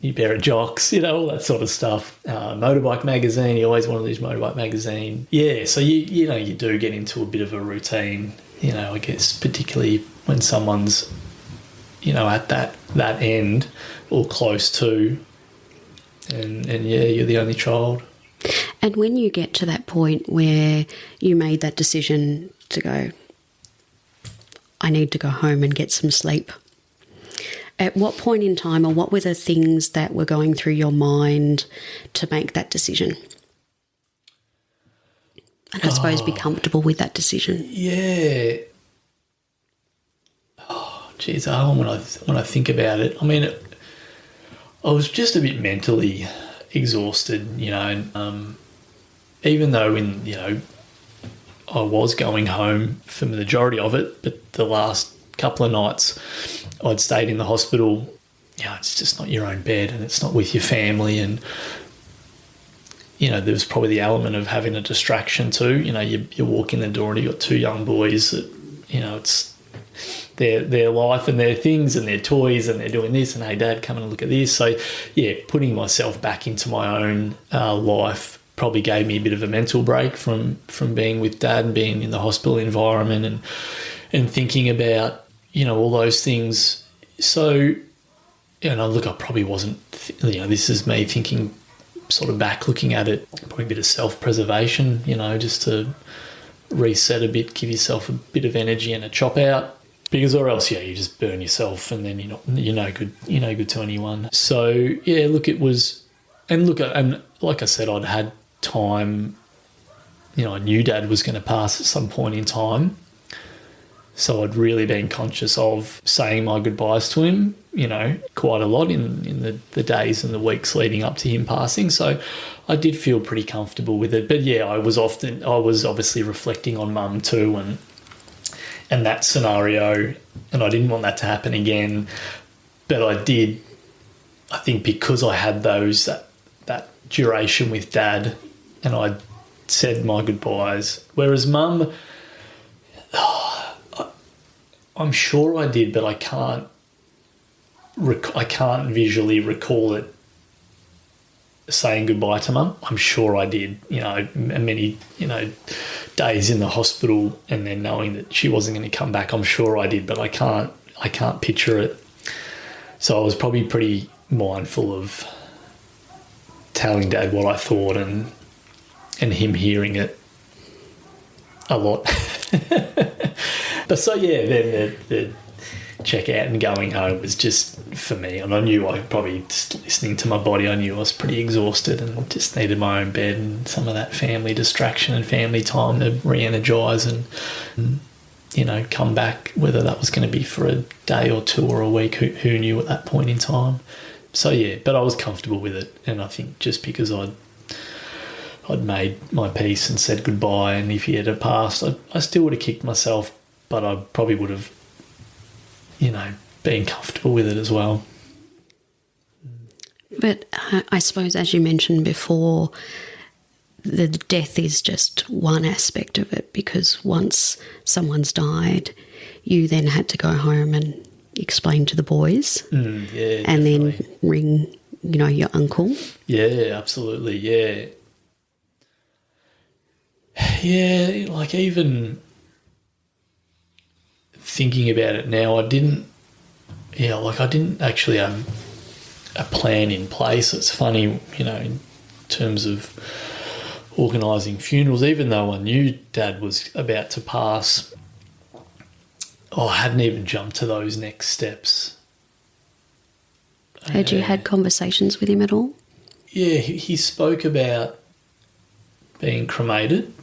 new pair of jocks, all that sort of stuff. Motorbike magazine, you always wanted this motorbike magazine. Yeah, so you do get into a bit of a routine, I guess, particularly when someone's, at that end or close to, and you're the only child. And when you get to that point where you made that decision to go, I need to go home and get some sleep, at what point in time, or what were the things that were going through your mind to make that decision? And I suppose be comfortable with that decision. Yeah. Oh, geez, when I think about it, I mean, I was just a bit mentally exhausted, and even though I was going home for the majority of it, but the last couple of nights I'd stayed in the hospital. It's just not your own bed, and it's not with your family, and there was probably the element of having a distraction too. You walk in the door and you got two young boys that it's their life and their things and their toys, and they're doing this, and hey Dad, come and look at this. So putting myself back into my own life probably gave me a bit of a mental break from being with Dad and being in the hospital environment and thinking about all those things. So look, I probably wasn't this is me thinking sort of back, looking at it, probably a bit of self-preservation, just to reset a bit, give yourself a bit of energy and a chop out, because or else you just burn yourself and then you're no good to anyone. So look, it was, and like I said, I'd had time, I knew Dad was going to pass at some point in time, so I'd really been conscious of saying my goodbyes to him, quite a lot in the days and the weeks leading up to him passing. So I did feel pretty comfortable with it. But I was obviously reflecting on Mum too and that scenario, and I didn't want that to happen again. But I did, I think, because I had that duration with Dad, and I said my goodbyes. Whereas Mum, I'm sure I did, but I can't visually recall it saying goodbye to Mum. I'm sure I did, many, days in the hospital and then knowing that she wasn't going to come back. I'm sure I did, but I can't picture it. So I was probably pretty mindful of telling Dad what I thought and him hearing it a lot. But so then the check out and going home was just for me, and I knew I probably, just listening to my body, I knew I was pretty exhausted and just needed my own bed and some of that family distraction and family time to re-energise and come back, whether that was going to be for a day or two or a week, who knew at that point in time. So but I was comfortable with it, and I think just because I'd made my peace and said goodbye, and if he had passed, I still would have kicked myself, but I probably would have, been comfortable with it as well. But I suppose, as you mentioned before, the death is just one aspect of it, because once someone's died, you then had to go home and explain to the boys and definitely. Then ring, your uncle. Yeah, absolutely, yeah. Yeah, like even thinking about it now, I didn't actually have a plan in place. It's funny, in terms of organising funerals, even though I knew Dad was about to pass, I hadn't even jumped to those next steps. Had you had conversations with him at all? Yeah, he spoke about being cremated.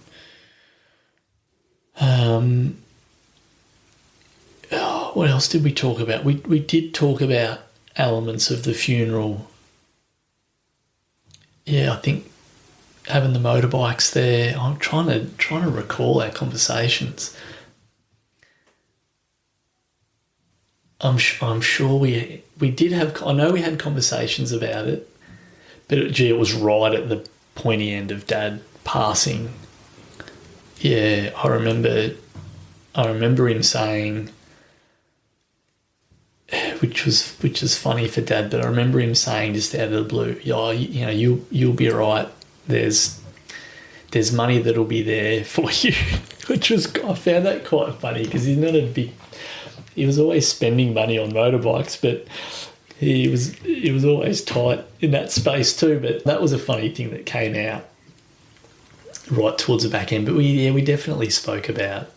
What else did we talk about? We did talk about elements of the funeral. Yeah, I think having the motorbikes there. I'm trying to recall our conversations. I'm sure we did have. I know we had conversations about it, but it was right at the pointy end of Dad passing, yeah, I remember him saying, which was funny for Dad, but I remember him saying just out of the blue, you'll be right. There's money that'll be there for you, which was, I found that quite funny because he's not he was always spending money on motorbikes, but he was always tight in that space too. But that was a funny thing that came out right towards the back end. But we definitely spoke about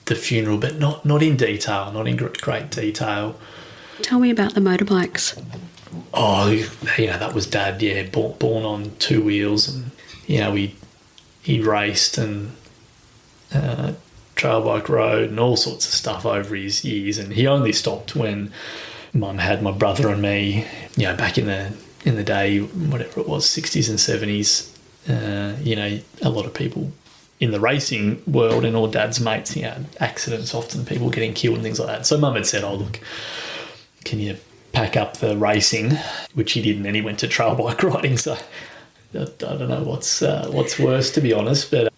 the funeral, but not in detail, not in great detail. Tell me about the motorbikes. Oh, that was Dad, born on two wheels, and he raced and trail bike rode and all sorts of stuff over his years, and he only stopped when Mum had my brother and me, back in the day, whatever it was, 60s and 70s. A lot of people in the racing world and all Dad's mates, accidents, often people getting killed and things like that. So Mum had said, oh, look, can you pack up the racing? Which he didn't, and he went to trail bike riding. So I don't know what's worse, to be honest. But,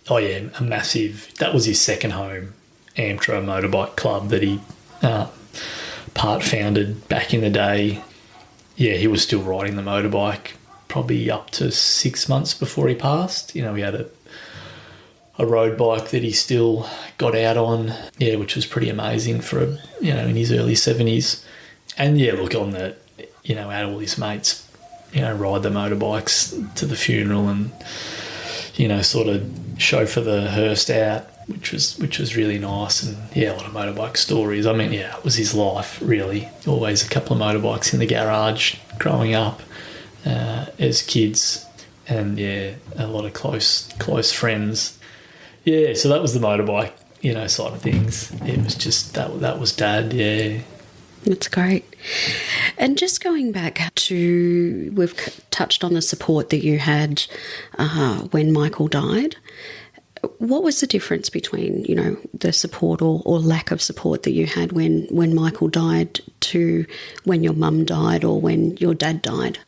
that was his second home, Amtra Motorbike Club that he part-founded back in the day. Yeah, he was still riding the motorbike probably up to 6 months before he passed. He had a road bike that he still got out on, which was pretty amazing for in his early 70s. And look, on the, had all his mates, ride the motorbikes to the funeral and, sort of chauffeur the hearse out, which was really nice. And a lot of motorbike stories. I mean, it was his life, really. Always a couple of motorbikes in the garage growing up as kids, and a lot of close friends. Yeah, so that was the motorbike, side of things. It was just that was Dad, yeah. That's great. And just going back to, we've touched on the support that you had when Michael died. What was the difference between, the support or lack of support that you had when Michael died to when your mum died or when your dad died?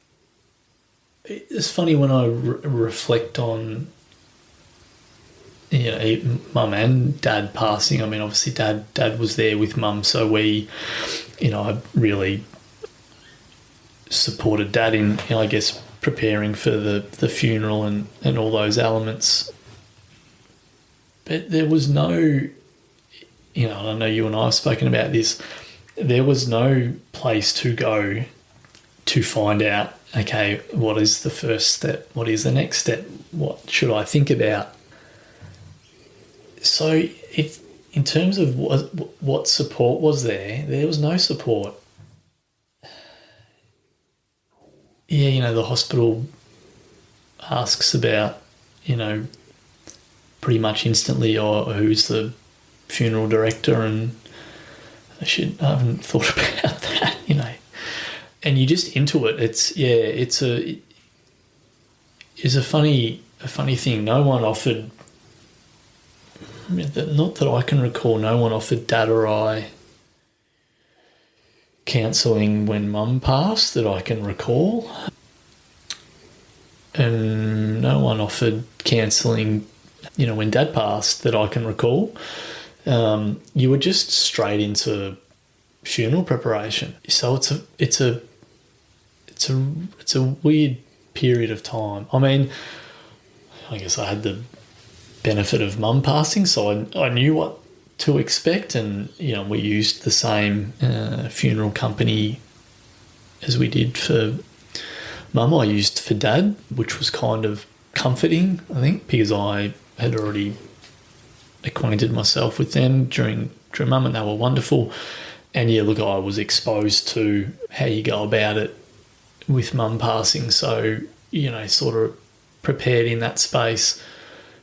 It's funny when I reflect on Mum and Dad passing. I mean, obviously Dad was there with Mum, so we, I really supported Dad in, I guess, preparing for the funeral and all those elements. But there was no, I know you and I have spoken about this, there was no place to go to find out, okay, what is the first step? What is the next step? What should I think about? So in terms of what support was there was no support. Yeah, the hospital asks about, pretty much instantly, who's the funeral director, and I haven't thought about that, And you just into it. It's a funny thing. No one offered. Not that I can recall, no one offered Dad or I counselling when Mum passed that I can recall. And no one offered counselling, when Dad passed that I can recall. You were just straight into funeral preparation. So it's a weird period of time. I mean, I guess I had the benefit of Mum passing, so I knew what to expect, and we used the same funeral company as we did for Mum. I used for Dad, which was kind of comforting, I think, because I had already acquainted myself with them during Mum, and they were wonderful. And look, I was exposed to how you go about it with Mum passing, so sort of prepared in that space.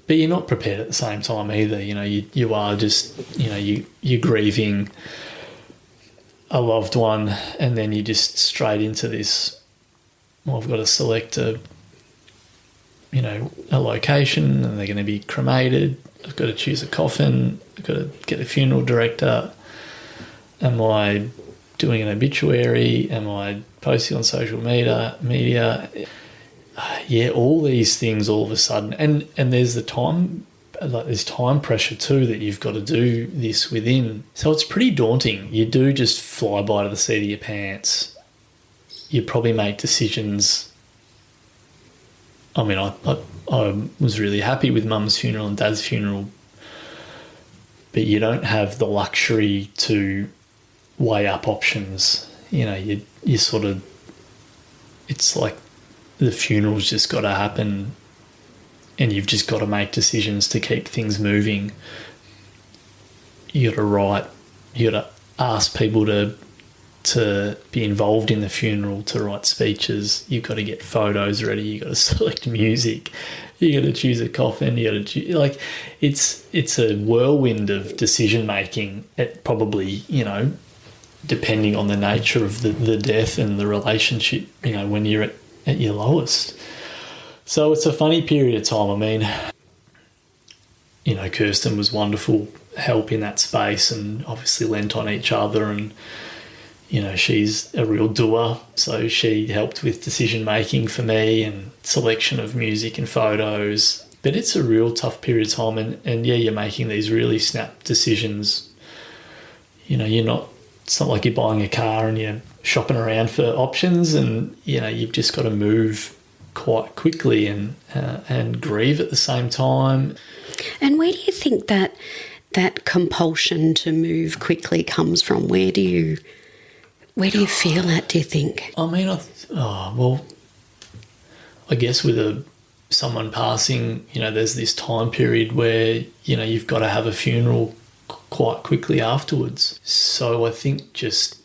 But you're not prepared at the same time either. You are just, you're grieving a loved one, and then you just straight into this, well, I've got to select a location, and they're going to be cremated. I've got to choose a coffin. I've got to get a funeral director. Am I doing an obituary? Am I posting on social media? yeah, all these things all of a sudden, and there's the time, like there's time pressure too that you've got to do this within. So it's pretty daunting. You do just fly by to the seat of your pants. You probably make decisions. I mean, I was really happy with Mum's funeral and Dad's funeral, but you don't have the luxury to weigh up options. You know, you sort of, it's like the funeral's just got to happen and you've just got to make decisions to keep things moving. You got to write, you got to ask people to be involved in the funeral, to write speeches. You've got to get photos ready. You've got to select music. You got to choose a coffin. You got to choose, like, it's a whirlwind of decision making. It probably, you know, depending on the nature of the death and the relationship, you know, when you're at your lowest. So it's a funny period of time. I mean, you know, Kirsten was wonderful help in that space and obviously lent on each other, and you know, she's a real doer, so she helped with decision making for me and selection of music and photos. But it's a real tough period of time, and yeah, you're making these really snap decisions. You know, it's not like you're buying a car and you're shopping around for options, and you know, you've just got to move quite quickly and grieve at the same time. And where do you think that compulsion to move quickly comes from? Where do you feel that, do you think? I mean, well, I guess with someone passing, you know, there's this time period where, you know, you've got to have a funeral quite quickly afterwards. So I think just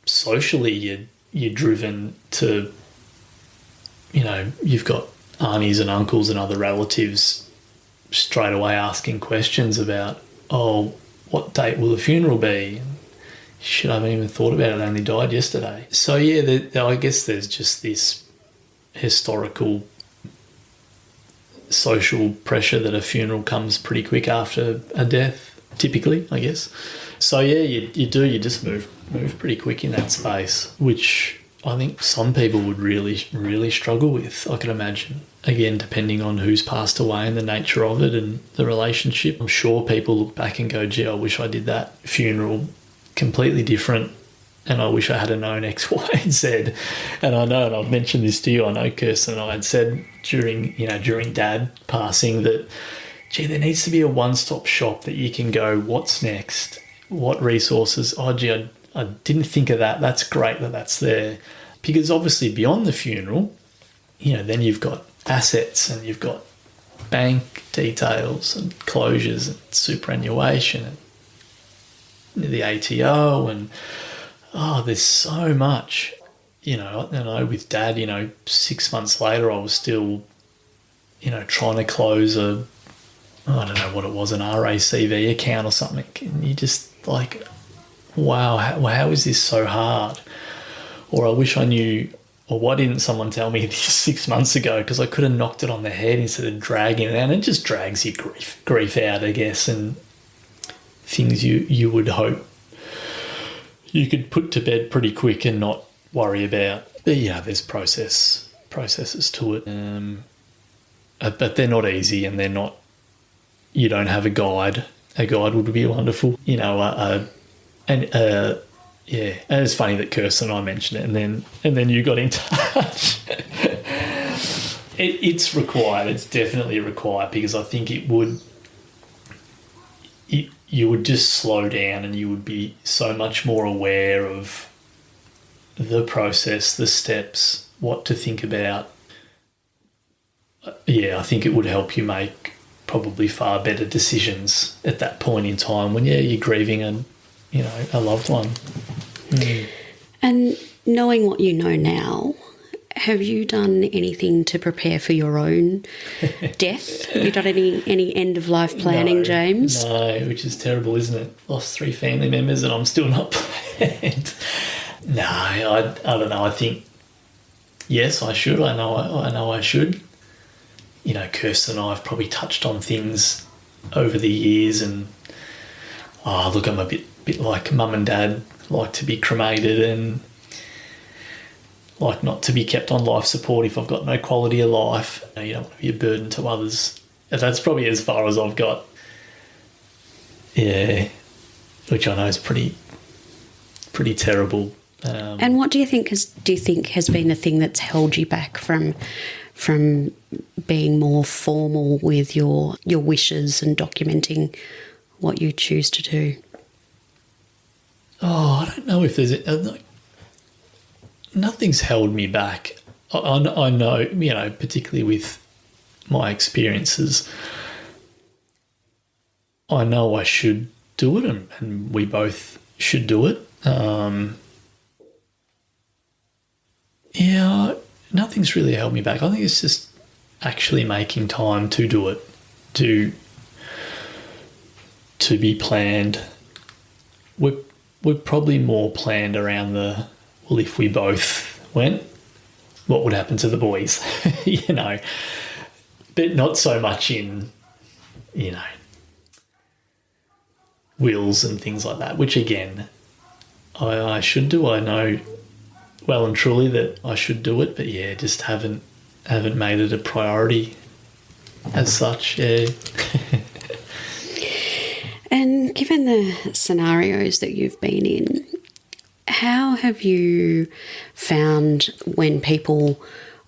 socially you're driven to, you know, you've got aunties and uncles and other relatives straight away asking questions about, oh, what date will the funeral be? Shit, I haven't even thought about it. They only died yesterday. So yeah, I guess there's just this historical social pressure that a funeral comes pretty quick after a death, typically, I guess. So yeah, you just move pretty quick in that space, which I think some people would really, really struggle with, I can imagine. Again, depending on who's passed away and the nature of it and the relationship. I'm sure people look back and go, gee, I wish I did that funeral completely different, and I wish I had known X, Y, and Z. And I know, and I've mentioned this to you, I know Kirsten and I had said during Dad passing that, gee, there needs to be a one-stop shop that you can go, what's next? What resources? Oh, gee, I didn't think of that. That's great that that's there. Because obviously beyond the funeral, you know, then you've got assets and you've got bank details and closures and superannuation and the ATO and, there's so much. You know, I know with Dad, you know, 6 months later I was still, you know, trying to close I don't know what it was, an RACV account or something. And you just like, wow, how is this so hard? Or I wish I knew, or why didn't someone tell me this 6 months ago? Because I could have knocked it on the head instead of dragging it out. And it just drags your grief out, I guess, and things you would hope you could put to bed pretty quick and not worry about. But yeah, there's processes to it. But they're not easy, and they're not, you don't have a guide. A guide would be wonderful. You know, yeah, and it's funny that Kirsten and I mentioned it, and then you got in touch. It's required. It's definitely required, because I think you would just slow down and you would be so much more aware of the process, the steps, what to think about. Yeah, I think it would help you make probably far better decisions at that point in time when, you're grieving a loved one. Mm. And knowing what you know now, have you done anything to prepare for your own death? Have you done any end-of-life planning, No, James? No, which is terrible, isn't it? Lost 3 family members and I'm still not planned. No, I don't know. I think, yes, I should. I know I should. You know, Kirsten and I have probably touched on things over the years, and look, I'm a bit like Mum and Dad like to be cremated, and like not to be kept on life support if I've got no quality of life. You don't want to be a burden to others. That's probably as far as I've got. Yeah, which I know is pretty terrible. And what do you think has been the thing that's held you back from being more formal with your wishes and documenting what you choose to do? Oh, I don't know if there's nothing's held me back. I know, particularly with my experiences, I know I should do it, and we both should do it. Nothing's really held me back. I think it's just actually making time to do it, to be planned. We're probably more planned around if we both went, what would happen to the boys, but not so much in, wills and things like that, which again, I should do. I know well and truly that I should do it, but yeah, just haven't made it a priority as such. Yeah. And given the scenarios that you've been in, how have you found when people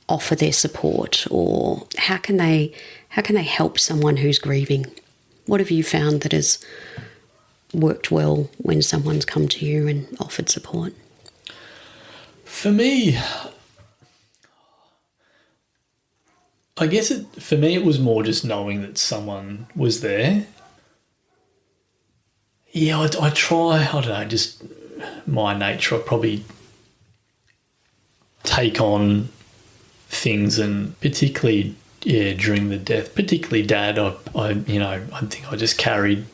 offer their support, or how can they help someone who's grieving? What have you found that has worked well when someone's come to you and offered support? For me, I guess for me it was more just knowing that someone was there. Yeah, I try, I don't know, just my nature, I probably take on things, and particularly, during the death, particularly Dad, I think I just carried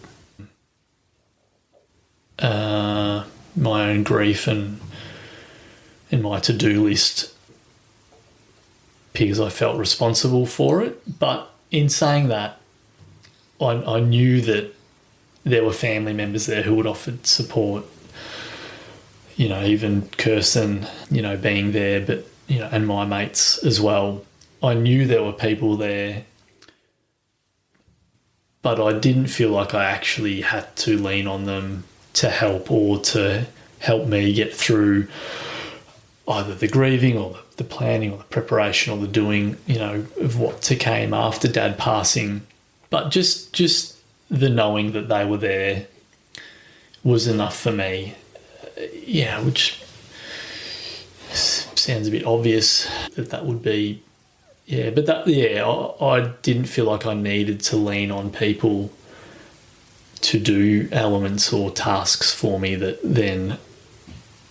my own grief and my to-do list because I felt responsible for it. But in saying that, I knew that there were family members there who had offered support, even Kirsten, being there, but, and my mates as well. I knew there were people there, but I didn't feel like I actually had to lean on them to help, or to help me get through either the grieving or the planning or the preparation or the doing, of what came after Dad passing. But just the knowing that they were there was enough for me. Which sounds a bit obvious that would be, but I didn't feel like I needed to lean on people to do elements or tasks for me that then,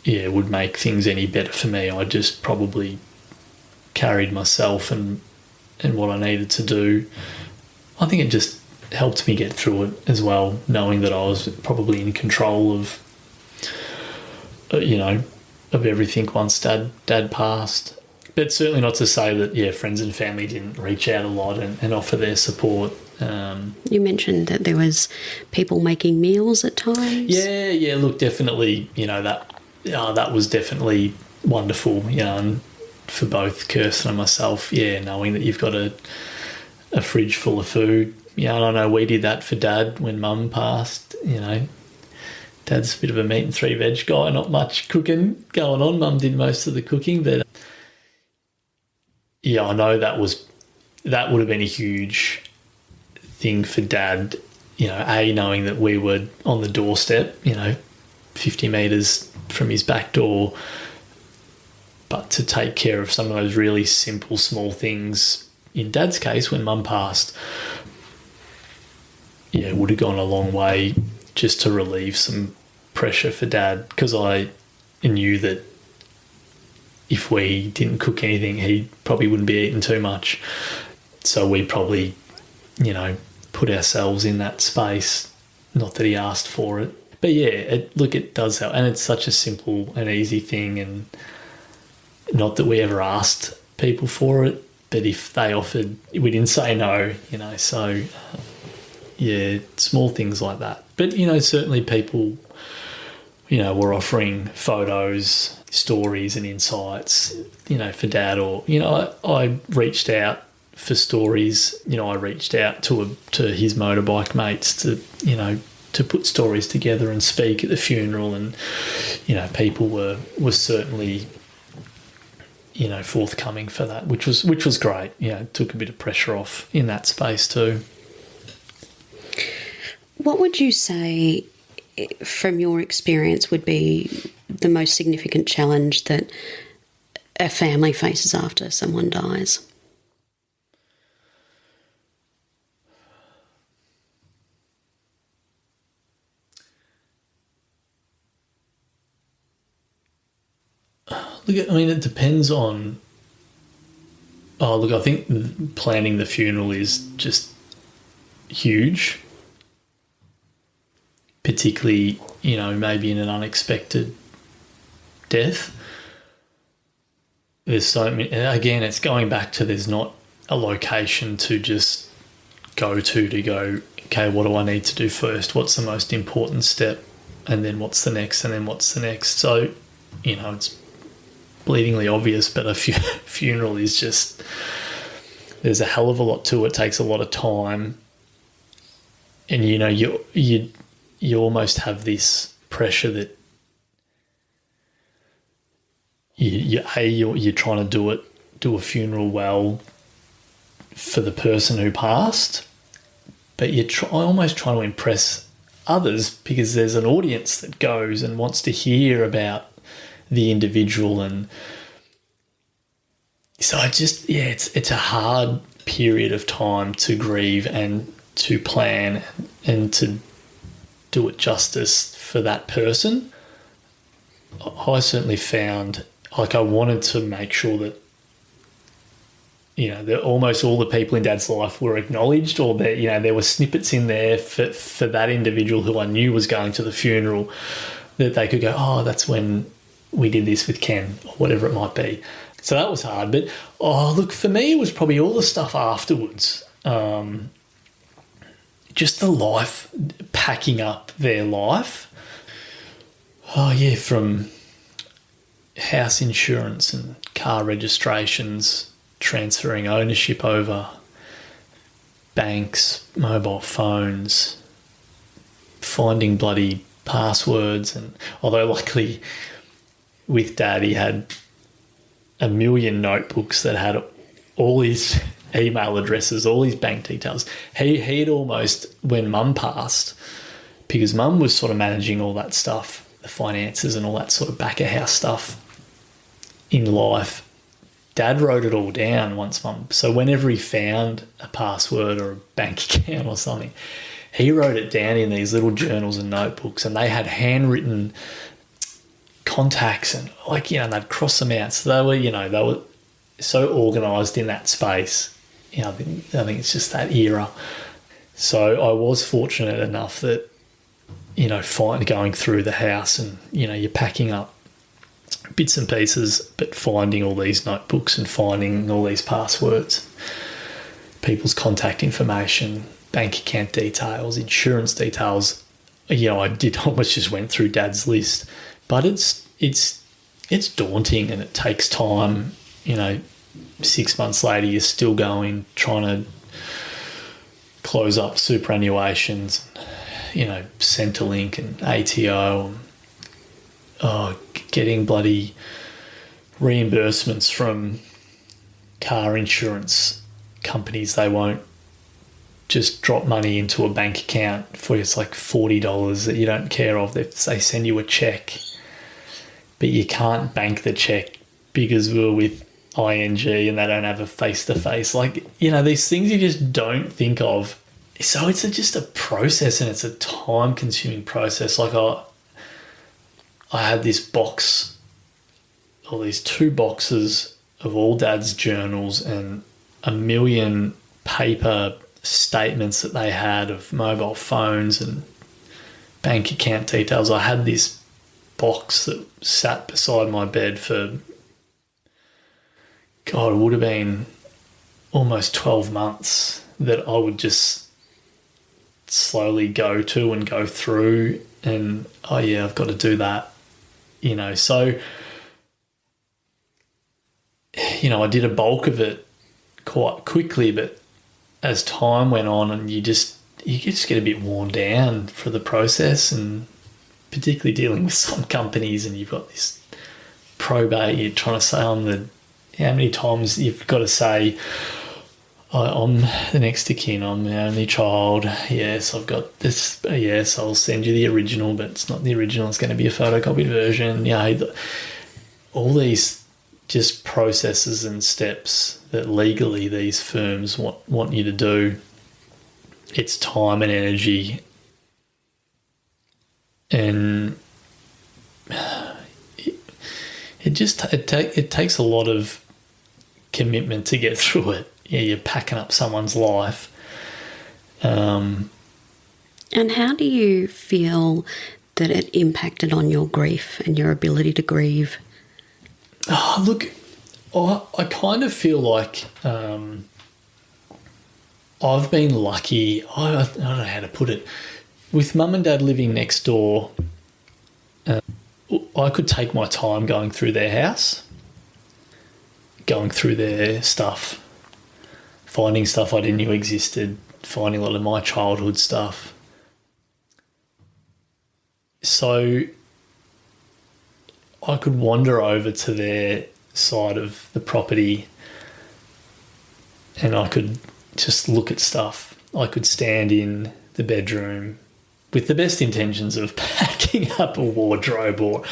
would make things any better for me. I just probably carried myself and what I needed to do. I think it just helped me get through it as well, knowing that I was probably in control of, of everything once Dad passed. But certainly not to say that, friends and family didn't reach out a lot and offer their support. You mentioned that there was people making meals at times. Yeah. Look, definitely, that was definitely wonderful, and for both Kirsten and myself, knowing that you've got a fridge full of food. And I know we did that for Dad when Mum passed. Dad's a bit of a meat and three veg guy, not much cooking going on. Mum did most of the cooking, but I know that would have been a huge thing for Dad. Knowing that we were on the doorstep, 50 metres from his back door, but to take care of some of those really simple, small things. In Dad's case, when Mum passed, it would have gone a long way just to relieve some pressure for Dad, because I knew that if we didn't cook anything, he probably wouldn't be eating too much. So we probably, put ourselves in that space. Not that he asked for it. But it does help. And it's such a simple and easy thing, and not that we ever asked people for it, but if they offered, we didn't say no, so small things like that. But, certainly people, were offering photos stories and insights, for Dad, or, I reached out for stories. I reached out to his motorbike mates to put stories together and speak at the funeral, and, people were certainly, forthcoming for that, which was great. It took a bit of pressure off in that space too. What would you say, from your experience, would be the most significant challenge that a family faces after someone dies? Look, I mean, it depends on... I think planning the funeral is just huge, particularly, maybe in an unexpected death. There's so many... Again, it's going back to, there's not a location to just go, okay, what do I need to do first? What's the most important step? And then what's the next? And then what's the next? So, it's bleedingly obvious, but a funeral is just... There's a hell of a lot to it. It takes a lot of time. And, you almost have this pressure that you're trying to do a funeral well for the person who passed, but you're almost trying to impress others, because there's an audience that goes and wants to hear about the individual. And so it's a hard period of time to grieve and to plan and to do it justice for that person. I certainly found, I wanted to make sure that, that almost all the people in Dad's life were acknowledged, or that, there were snippets in there for that individual who I knew was going to the funeral, that they could go, oh, that's when we did this with Ken, or whatever it might be. So that was hard. But, look, for me, it was probably all the stuff afterwards. Just the life, packing up their life. From house insurance and car registrations, transferring ownership over, banks, mobile phones, finding bloody passwords. And although luckily with Dad, he had a million notebooks that had all his email addresses, all his bank details. He'd almost, when Mum passed, because Mum was sort of managing all that stuff, the finances and all that sort of back of house stuff in life, Dad wrote it all down once Mum. So whenever he found a password or a bank account or something, he wrote it down in these little journals and notebooks, and they had handwritten contacts, and they'd cross them out. So they were so organised in that space. I think it's just that era. So I was fortunate enough that, going through the house and, you're packing up bits and pieces, but finding all these notebooks and finding all these passwords, people's contact information, bank account details, insurance details. I did almost just went through Dad's list, but it's daunting and it takes time. 6 months later, you're still trying to close up superannuations, Centrelink and ATO, getting bloody reimbursements from car insurance companies. They won't just drop money into a bank account for you. It's like $40 that you don't care of. They send you a check, but you can't bank the check because we're with ING and they don't have a face-to-face. These things you just don't think of. So it's just a process, and it's a time-consuming process. I had this box, or these 2 boxes of all Dad's journals and a million paper statements that they had of mobile phones and bank account details. I had this box that sat beside my bed for, God, it would have been almost 12 months, that I would just slowly go to and go through, and I've got to do that. So, I think, for me, it was, like I said, it was all the stuff afterwards. It was all the stuff that, you know, you were trying to do a funeral well for the person who passed. And, you know, so I did a bulk of it quite quickly, but as time went on, and you just get a bit worn down for the process, and particularly dealing with some companies, and you've got this probate, you're trying to say how many times you've got to say, I'm the next of kin, I'm the only child, yes, I've got this, yes, I'll send you the original, but it's not the original, it's going to be a photocopied version. All these just processes and steps that legally these firms want you to do. It's time and energy, and it takes a lot of commitment to get through it. Yeah, you're packing up someone's life. And how do you feel that it impacted on your grief and your ability to grieve? Oh, look, I kind of feel like I've been lucky. I don't know how to put it. With mum and dad living next door, I could take my time going through their house, going through their stuff, finding stuff I didn't know existed, finding a lot of my childhood stuff. So I could wander over to their side of the property and I could just look at stuff. I could stand in the bedroom with the best intentions of packing up a wardrobe or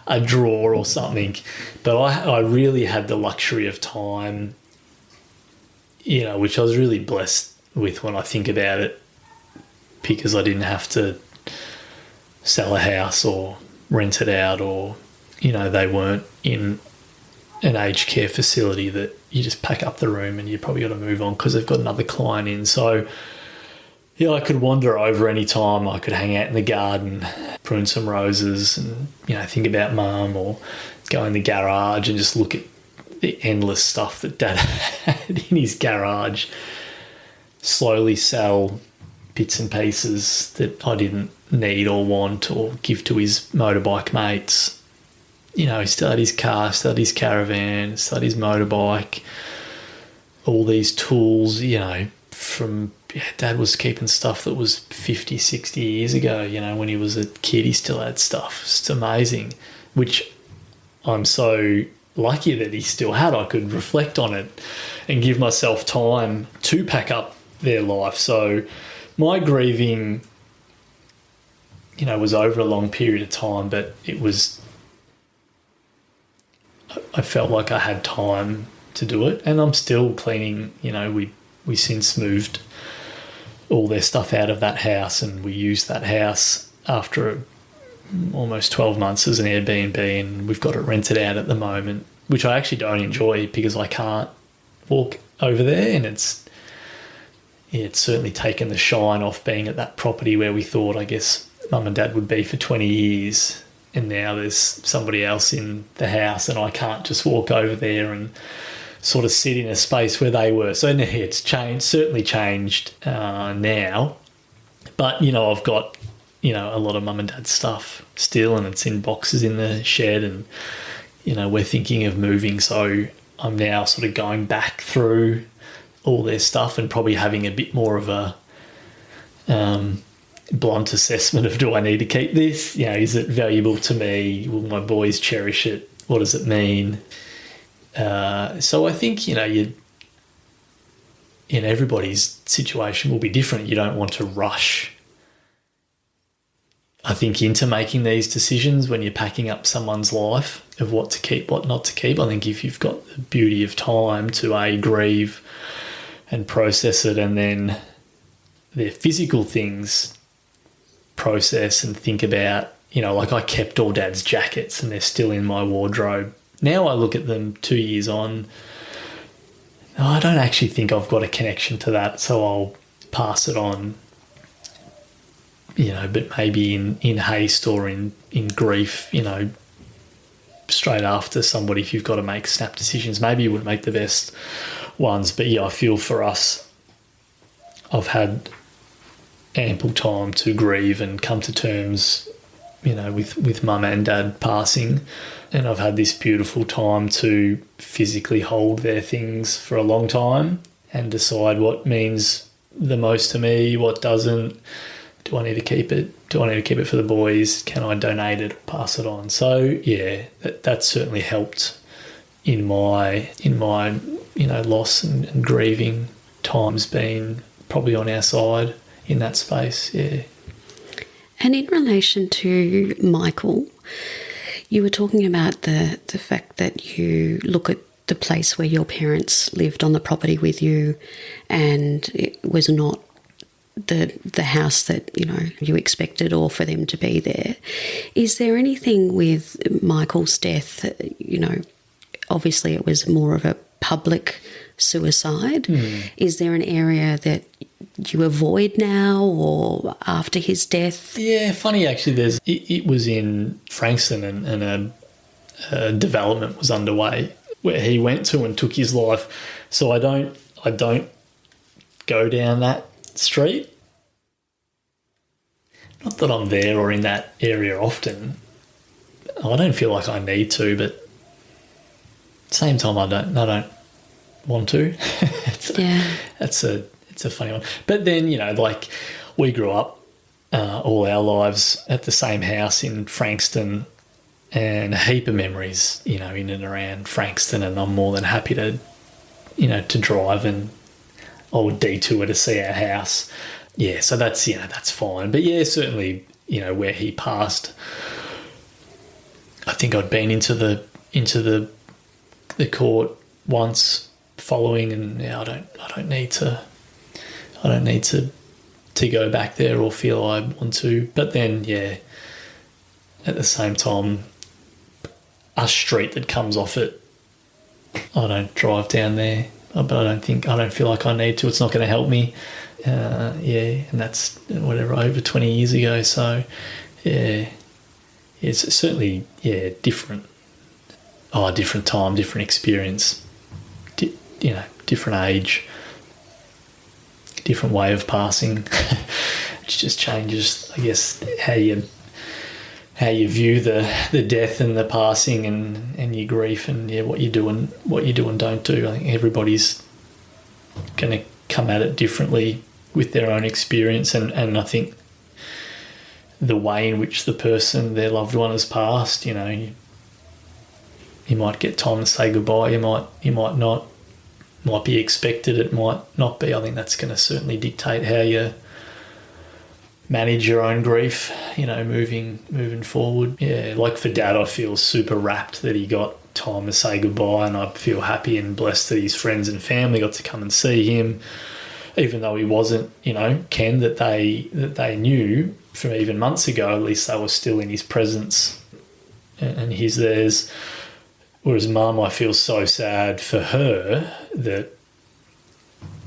a drawer or something. But I really had the luxury of time, which I was really blessed with when I think about it, because I didn't have to sell a house or rent it out, or, they weren't in an aged care facility that you just pack up the room and you probably got to move on because they've got another client in. So, I could wander over any time. I could hang out in the garden, prune some roses and, think about mum, or go in the garage and just look at the endless stuff that Dad had in his garage, slowly sell bits and pieces that I didn't need or want, or give to his motorbike mates. He still had his car, still had his caravan, still had his motorbike, all these tools, from Dad was keeping stuff that was 50, 60 years ago, when he was a kid, he still had stuff. It's amazing, which I'm so lucky that he still had. I could reflect on it and give myself time to pack up their life. So my grieving, was over a long period of time, but I felt like I had time to do it, and I'm still cleaning. We since moved all their stuff out of that house, and we used that house after almost 12 months as an Airbnb, and we've got it rented out at the moment, which I actually don't enjoy because I can't walk over there, and it's certainly taken the shine off being at that property where we thought, I guess, mum and dad would be for 20 years, and now there's somebody else in the house and I can't just walk over there and sort of sit in a space where they were. So it's certainly changed now. But, I've got, a lot of mum and dad's stuff still, and it's in boxes in the shed, and, we're thinking of moving. So I'm now sort of going back through all their stuff and probably having a bit more of a blunt assessment of, do I need to keep this? Is it valuable to me? Will my boys cherish it? What does it mean? So I think, everybody's situation will be different. You don't want to rush, I think, into making these decisions when you're packing up someone's life of what to keep, what not to keep. I think if you've got the beauty of time to grieve and process it, and then their physical things process and think about, like I kept all Dad's jackets and they're still in my wardrobe. Now I look at them 2 years on, I don't actually think I've got a connection to that, so I'll pass it on, but maybe in haste or in grief, straight after somebody, if you've got to make snap decisions, maybe you wouldn't make the best ones. But I feel for us, I've had ample time to grieve and come to terms with mum and dad passing, and I've had this beautiful time to physically hold their things for a long time and decide what means the most to me, what doesn't. Do I need to keep it? Do I need to keep it for the boys? Can I donate it or pass it on? So yeah, that certainly helped in my loss and grieving times, being probably on our side in that space. Yeah. And in relation to Michael, you were talking about the fact that you look at the place where your parents lived on the property with you, and it was not the house that you expected or for them to be there. Is there anything with Michael's death? Obviously it was more of a public suicide. Is there an area that you avoid now or after his death? Yeah, funny actually. It was in Frankston, and a development was underway where he went to and took his life. So I don't go down that street. Not that I'm there or in that area often. I don't feel like I need to, but at the same time I don't want to. It's a funny one. But then, we grew up all our lives at the same house in Frankston, and a heap of memories, in and around Frankston, and I'm more than happy to, to drive, and I would detour to see our house. Yeah, so that's fine. But yeah, certainly, where he passed, I think I'd been into the court once following, and I don't need to go back there or feel I want to. But then, yeah, at the same time, a street that comes off it, I don't drive down there, but I don't feel like I need to. It's not going to help me. And that's over 20 years ago. So, yeah, it's certainly, different. Different time, different experience, different age, different way of passing. It just changes, I guess, how you view the death and the passing and your grief, and what you do and don't do. I think everybody's going to come at it differently with their own experience, and I think the way in which their loved one has passed, you might get time to say goodbye, you might not, might be expected, it might not be. I think that's going to certainly dictate how you manage your own grief, moving forward. Yeah, like for Dad, I feel super rapt that he got time to say goodbye, and I feel happy and blessed that his friends and family got to come and see him, even though he wasn't, Ken, that they knew from even months ago. At least they were still in his presence and he's theirs. Whereas Mum, I feel so sad for her that,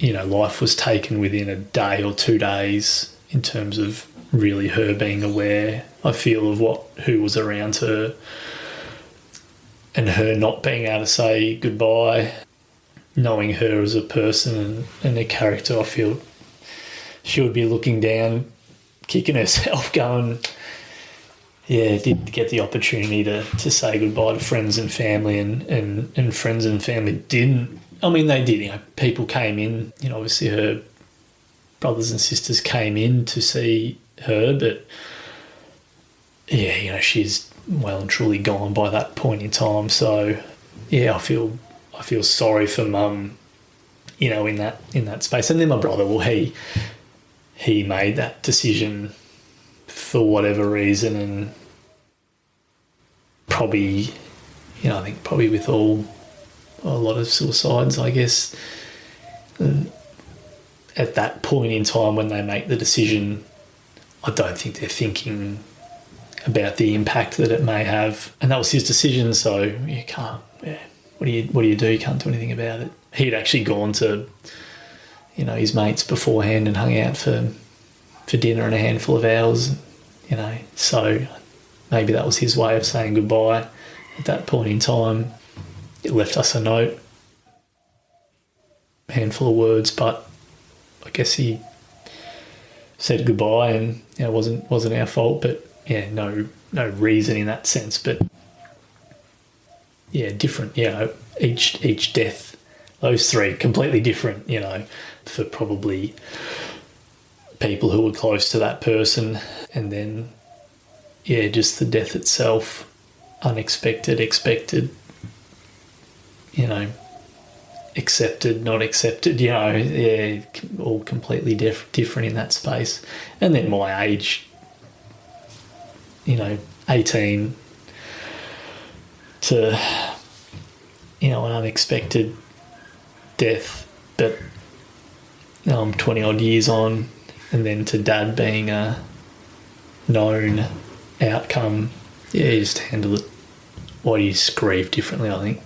life was taken within a day or 2 days in terms of really her being aware, I feel, of who was around her, and her not being able to say goodbye, knowing her as a person and a character. I feel she would be looking down, kicking herself, going, didn't get the opportunity to say goodbye to friends and family, and friends and family didn't. I mean, they did. People came in, obviously her brothers and sisters came in to see her, but she's well and truly gone by that point in time. So I feel sorry for Mum, in that space. And then my brother, he made that decision for whatever reason, and probably, I think probably with a lot of suicides, I guess, at that point in time when they make the decision, I don't think they're thinking about the impact that it may have. And that was his decision, so you can't, what do you do? You can't do anything about it. He'd actually gone to, his mates beforehand and hung out for dinner in a handful of hours, so maybe that was his way of saying goodbye at that point in time. It left us a note, a handful of words, but I guess he said goodbye, and it wasn't our fault, but no reason in that sense, but different. Each death, those three completely different. For probably people who were close to that person, and then just the death itself, unexpected, expected. Accepted, not accepted, all completely different in that space. And then my age, 18 to, an unexpected death, but I'm 20 odd years on, and then to Dad being a known outcome, you just handle it. Why do you grieve differently, I think.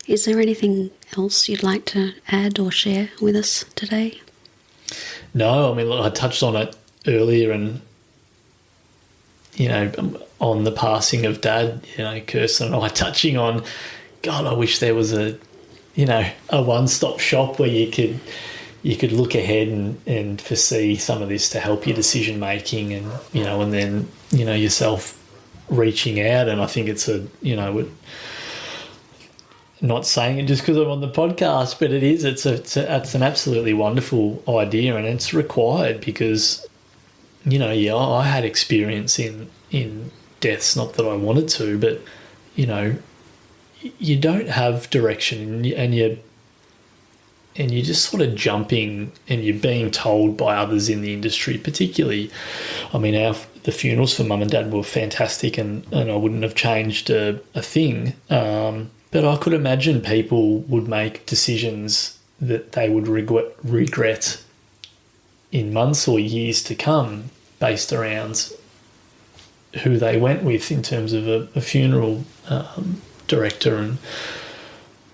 Is there anything else you'd like to add or share with us today? No, I mean, look, I touched on it earlier, and on the passing of Dad, Kirsten and I touching on, God, I wish there was a one-stop shop where you could look ahead and foresee some of this to help your decision making, and and then yourself reaching out. And I think it's not saying it just because I'm on the podcast, but it is. It's an absolutely wonderful idea, and it's required because, I had experience in deaths, not that I wanted to, but, you don't have direction, and you're just sort of jumping, and you're being told by others in the industry, particularly. I mean, the funerals for Mum and Dad were fantastic, and I wouldn't have changed a thing. But I could imagine people would make decisions that they would regret in months or years to come based around who they went with in terms of a funeral director and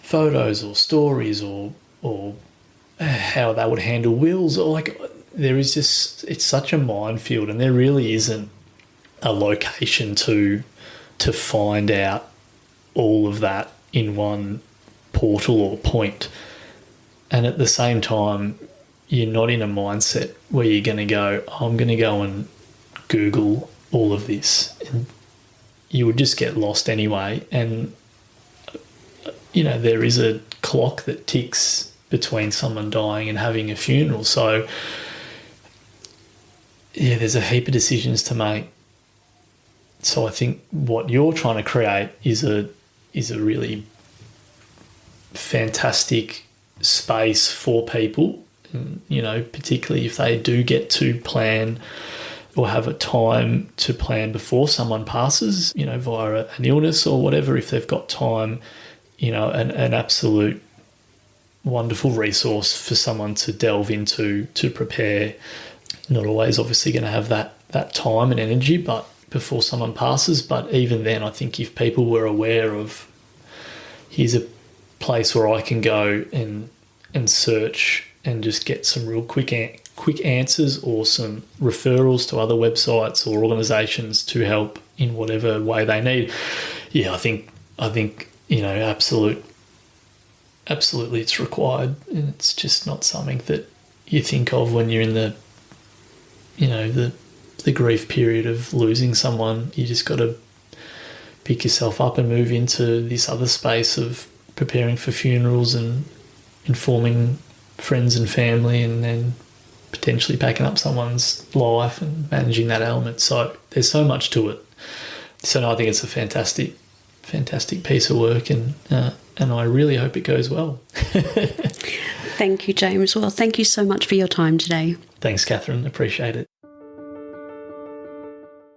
photos or stories or how they would handle wills. Or there is just, it's such a minefield, and there really isn't a location to find out all of that in one portal or point. And at the same time, you're not in a mindset where you're going to go, I'm going to go and Google all of this. And you would just get lost anyway. And, there is a clock that ticks between someone dying and having a funeral. So, there's a heap of decisions to make. So I think what you're trying to create is a really fantastic space for people, particularly if they do get to plan or have a time to plan before someone passes, via an illness or whatever. If they've got time, an absolute wonderful resource for someone to delve into, to prepare. Not always obviously going to have that time and energy, but before someone passes. But even then, I think if people were aware of, here's a place where I can go and search and just get some real quick answers, or some referrals to other websites or organisations to help in whatever way they need. I think absolutely it's required, and it's just not something that you think of when you're in the grief period of losing someone. You just got to pick yourself up and move into this other space of preparing for funerals and informing friends and family, and then potentially packing up someone's life and managing that element. So there's so much to it. So no, I think it's a fantastic piece of work, and I really hope it goes well. Thank you, James. Well, thank you so much for your time today. Thanks, Catherine. Appreciate it.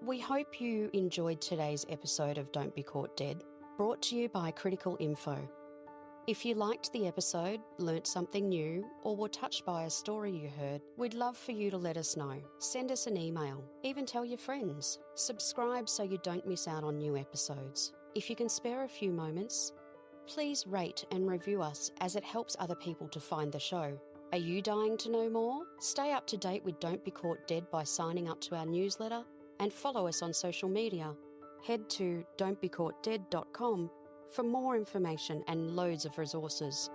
We hope you enjoyed today's episode of Don't Be Caught Dead, brought to you by Critical Info. If you liked the episode, learnt something new, or were touched by a story you heard, we'd love for you to let us know. Send us an email, even tell your friends. Subscribe so you don't miss out on new episodes. If you can spare a few moments, please rate and review us, as it helps other people to find the show. Are you dying to know more? Stay up to date with Don't Be Caught Dead by signing up to our newsletter, and follow us on social media. Head to don'tbecaught.dead.com for more information and loads of resources.